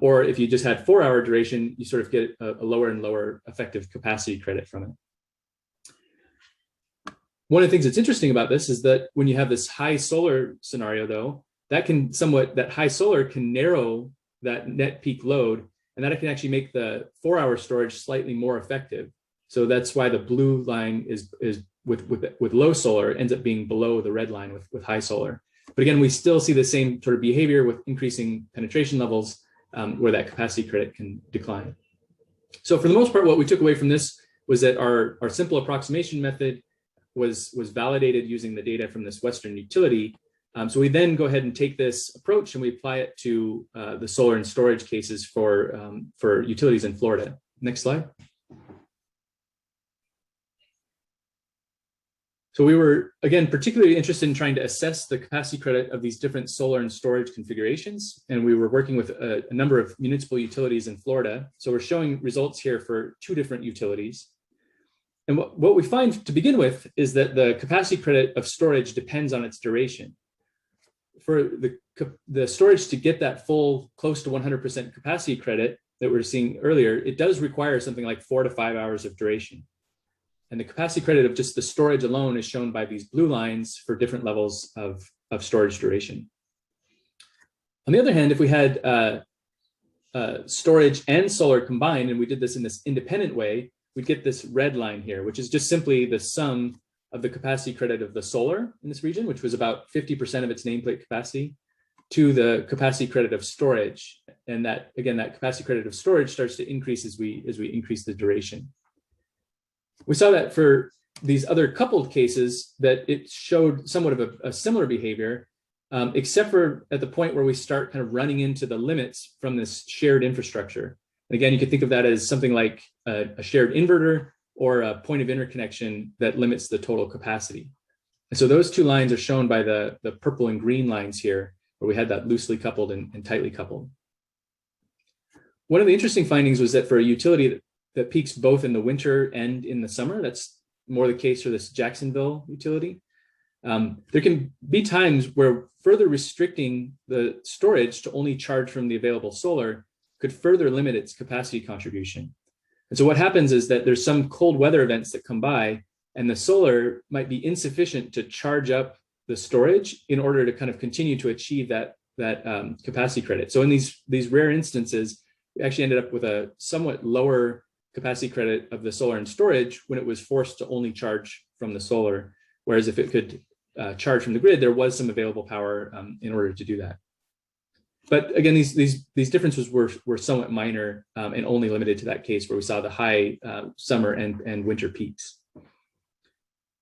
Speaker 5: Or if you just had 4-hour duration, you sort of get a lower and lower effective capacity credit from it. One of the things that's interesting about this is that when you have this high solar scenario, though, that high solar can narrow that net peak load, and that it can actually make the 4-hour storage slightly more effective. So that's why the blue line is with low solar ends up being below the red line with high solar. But again, we still see the same sort of behavior with increasing penetration levels where that capacity credit can decline. So for the most part, what we took away from this was that our simple approximation method was validated using the data from this Western utility. So we then go ahead and take this approach and we apply it to the solar and storage cases for utilities in Florida. Next slide. So we were, again, particularly interested in trying to assess the capacity credit of these different solar and storage configurations. And we were working with a number of municipal utilities in Florida. So we're showing results here for 2 different utilities. And what we find to begin with is that the capacity credit of storage depends on its duration. For the storage to get that full close to 100% capacity credit that we were seeing earlier, it does require something like 4 to 5 hours of duration. And the capacity credit of just the storage alone is shown by these blue lines for different levels of storage duration. On the other hand, if we had storage and solar combined, and we did this in this independent way, we'd get this red line here, which is just simply the sum of the capacity credit of the solar in this region, which was about 50% of its nameplate capacity, to the capacity credit of storage. And that, again, that capacity credit of storage starts to increase as we increase the duration. We saw that for these other coupled cases that it showed somewhat of a similar behavior, except for at the point where we start kind of running into the limits from this shared infrastructure. And again, you could think of that as something like a shared inverter or a point of interconnection that limits the total capacity. And so those 2 lines are shown by the purple and green lines here, where we had that loosely coupled and tightly coupled. One of the interesting findings was that for a utility that peaks both in the winter and in the summer, that's more the case for this Jacksonville utility, there can be times where further restricting the storage to only charge from the available solar could further limit its capacity contribution. And so what happens is that there's some cold weather events that come by, and the solar might be insufficient to charge up the storage in order to kind of continue to achieve that capacity credit. So in these rare instances, we actually ended up with a somewhat lower capacity credit of the solar and storage when it was forced to only charge from the solar, whereas if it could charge from the grid, there was some available power in order to do that. But again, these differences were somewhat minor and only limited to that case where we saw the high summer and winter peaks.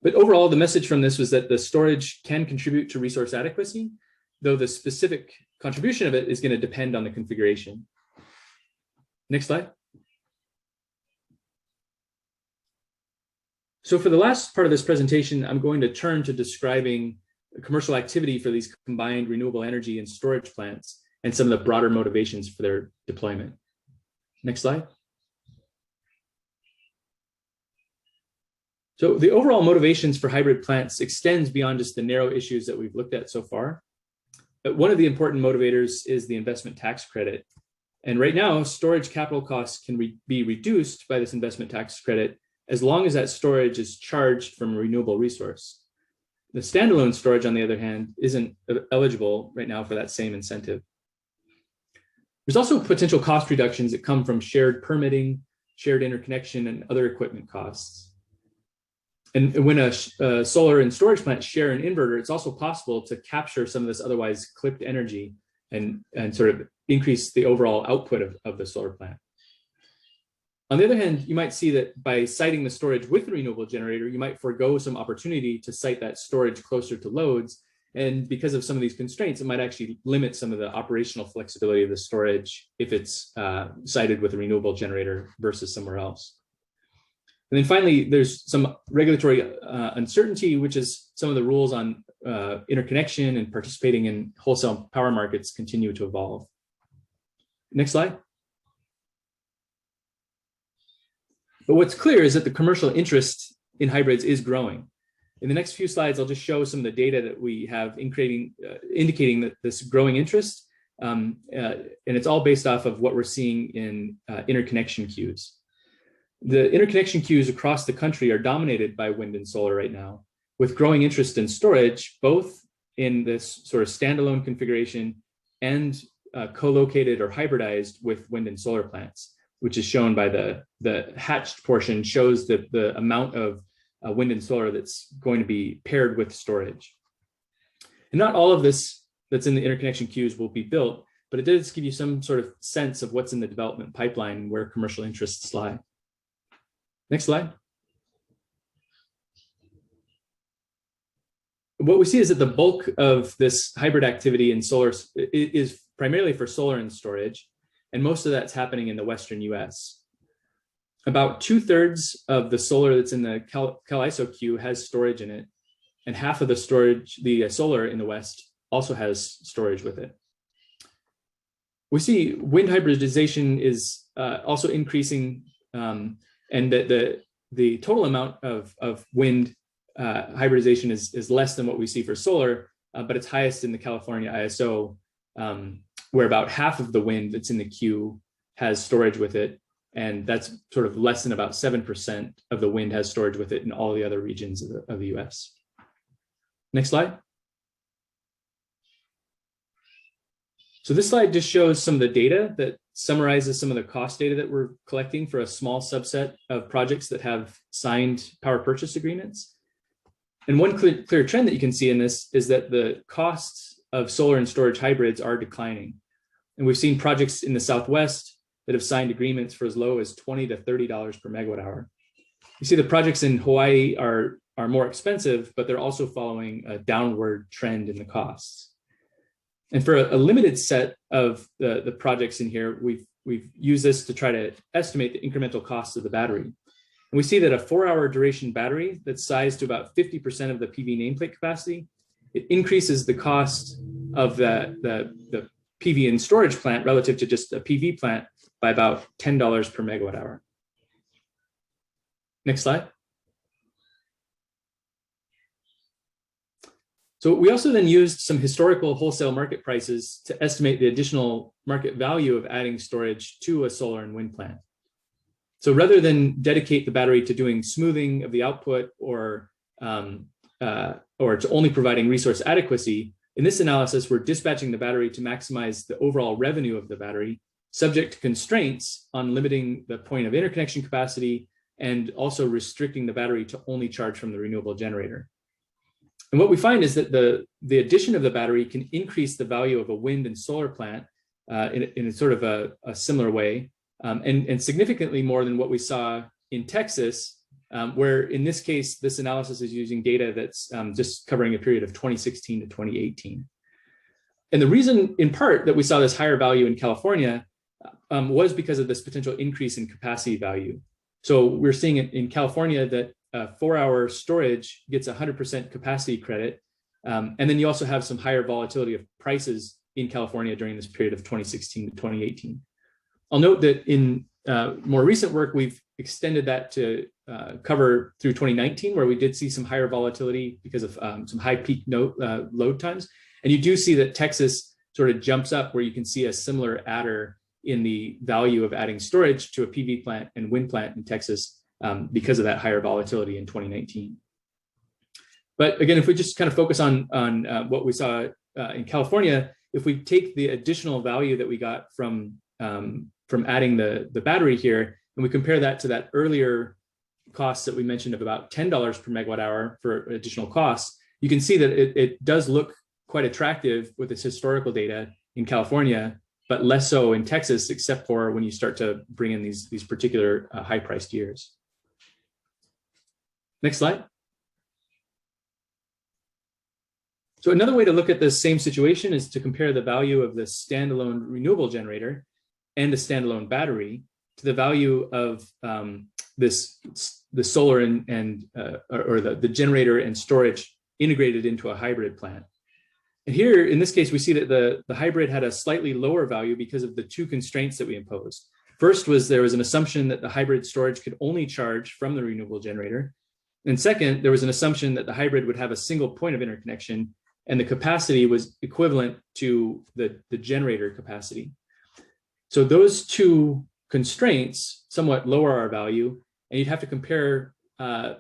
Speaker 5: But overall, the message from this was that the storage can contribute to resource adequacy, though the specific contribution of it is going to depend on the configuration. Next slide. So for the last part of this presentation, I'm going to turn to describing commercial activity for these combined renewable energy and storage plants and some of the broader motivations for their deployment. Next slide. So the overall motivations for hybrid plants extends beyond just the narrow issues that we've looked at so far. But one of the important motivators is the investment tax credit. And right now, storage capital costs can be reduced by this investment tax credit as long as that storage is charged from a renewable resource. The standalone storage, on the other hand, isn't eligible right now for that same incentive. There's also potential cost reductions that come from shared permitting, shared interconnection, and other equipment costs. And when a solar and storage plant share an inverter, it's also possible to capture some of this otherwise clipped energy and sort of increase the overall output of the solar plant. On the other hand, you might see that by siting the storage with the renewable generator, you might forego some opportunity to site that storage closer to loads. And because of some of these constraints, it might actually limit some of the operational flexibility of the storage if it's sited with a renewable generator versus somewhere else. And then finally, there's some regulatory uncertainty, which is some of the rules on interconnection and participating in wholesale power markets continue to evolve. Next slide. But what's clear is that the commercial interest in hybrids is growing. In the next few slides, I'll just show some of the data that we have indicating that this growing interest, and it's all based off of what we're seeing in interconnection queues. The interconnection queues across the country are dominated by wind and solar right now, with growing interest in storage, both in this sort of standalone configuration and co-located or hybridized with wind and solar plants, which is shown by the hatched portion shows the amount of wind and solar that's going to be paired with storage. And not all of this that's in the interconnection queues will be built, but it does give you some sort of sense of what's in the development pipeline where commercial interests lie. Next slide. What we see is that the bulk of this hybrid activity in solar is primarily for solar and storage, and most of that's happening in the Western US. About 2/3 of the solar that's in the CAISO queue has storage in it, and half of the solar in the West also has storage with it. We see wind hybridization is also increasing, and that the total amount of wind hybridization is less than what we see for solar, but it's highest in the California ISO, where about half of the wind that's in the queue has storage with it. And that's sort of less than about 7% of the wind has storage with it in all the other regions of the US. Next slide. So this slide just shows some of the data that summarizes some of the cost data that we're collecting for a small subset of projects that have signed power purchase agreements. And one clear trend that you can see in this is that the costs of solar and storage hybrids are declining. And we've seen projects in the Southwest that have signed agreements for as low as $20 to $30 per megawatt hour. You see the projects in Hawaii are more expensive, but they're also following a downward trend in the costs. And for a limited set of the projects in here, we've used this to try to estimate the incremental costs of the battery. And we see that a 4-hour duration battery that's sized to about 50% of the PV nameplate capacity, it increases the cost of the PV and storage plant relative to just a PV plant by about $10 per megawatt hour. Next slide. So we also then used some historical wholesale market prices to estimate the additional market value of adding storage to a solar and wind plant. So rather than dedicate the battery to doing smoothing of the output or to only providing resource adequacy, in this analysis, we're dispatching the battery to maximize the overall revenue of the battery, subject to constraints on limiting the point of interconnection capacity and also restricting the battery to only charge from the renewable generator. And what we find is that the addition of the battery can increase the value of a wind and solar plant in a sort of a similar way, and significantly more than what we saw in Texas, where in this case, this analysis is using data that's just covering a period of 2016 to 2018. And the reason, in part, that we saw this higher value in California was because of this potential increase in capacity value. So we're seeing it in California that 4-hour storage gets 100% capacity credit. And then you also have some higher volatility of prices in California during this period of 2016 to 2018. I'll note that in more recent work, we've extended that to cover through 2019, where we did see some higher volatility because of some high peak load times. And you do see that Texas sort of jumps up, where you can see a similar adder in the value of adding storage to a PV plant and wind plant in Texas because of that higher volatility in 2019. But again, if we just kind of focus on what we saw in California, if we take the additional value that we got from adding the battery here, and we compare that to that earlier cost that we mentioned of about $10 per megawatt hour for additional costs, you can see that it does look quite attractive with its historical data in California, but less so in Texas, except for when you start to bring in these particular high-priced years. Next slide. So another way to look at this same situation is to compare the value of the standalone renewable generator and a standalone battery to the value of the solar or the generator and storage integrated into a hybrid plant. And here, in this case, we see that the hybrid had a slightly lower value because of the two constraints that we imposed. First was there was an assumption that the hybrid storage could only charge from the renewable generator. And second, there was an assumption that the hybrid would have a single point of interconnection and the capacity was equivalent to the generator capacity. So those two constraints somewhat lower our value, and you'd have to compare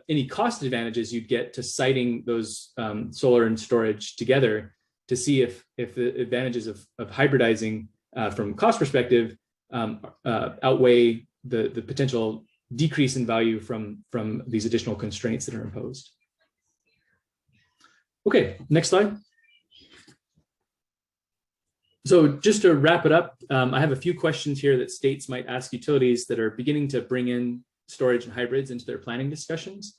Speaker 5: any cost advantages you'd get to siting those solar and storage together to see if the advantages of hybridizing from cost perspective outweigh the potential decrease in value from these additional constraints that are imposed. Okay, next slide. So just to wrap it up, I have a few questions here that states might ask utilities that are beginning to bring in storage and hybrids into their planning discussions.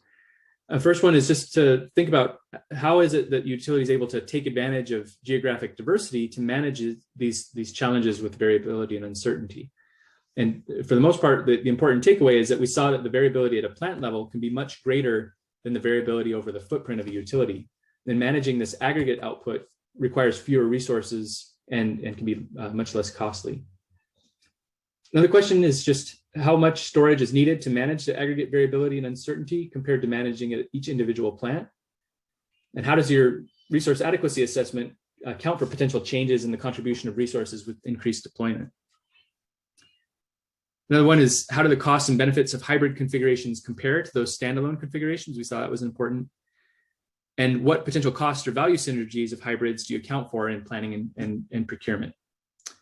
Speaker 5: First one is just to think about how is it that utilities are able to take advantage of geographic diversity to manage these challenges with variability and uncertainty. And for the most part, the important takeaway is that we saw that the variability at a plant level can be much greater than the variability over the footprint of a utility. Then managing this aggregate output requires fewer resources and can be much less costly. Another question is just how much storage is needed to manage the aggregate variability and uncertainty compared to managing at each individual plant? And how does your resource adequacy assessment account for potential changes in the contribution of resources with increased deployment? Another one is how do the costs and benefits of hybrid configurations compare to those standalone configurations? We saw that was important. And what potential cost or value synergies of hybrids do you account for in planning and procurement?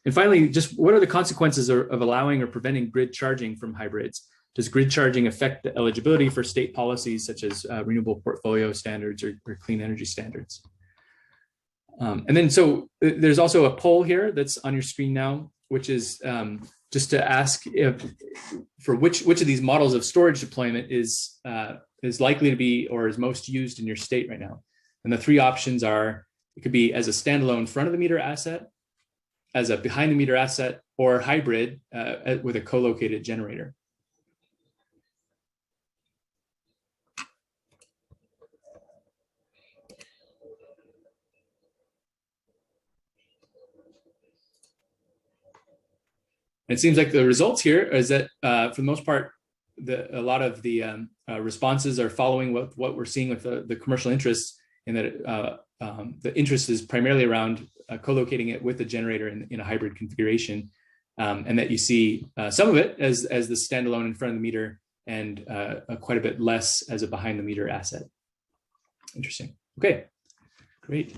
Speaker 5: And finally, just what are the consequences of allowing or preventing grid charging from hybrids? Does grid charging affect the eligibility for state policies such as renewable portfolio standards or clean energy standards? And then so there's also a poll here that's on your screen now, which is just to ask for which of these models of storage deployment is likely to be or is most used in your state right now. And the three options are, it could be as a standalone front of the meter asset, as a behind the meter asset, or hybrid with a co-located generator. It seems like the results here is that for the most part, a lot of the responses are following what we're seeing with the commercial interests, in that the interest is primarily around co-locating it with the generator in a hybrid configuration, and that you see some of it as the standalone in front of the meter and quite a bit less as a behind the meter asset. Interesting. Okay, great.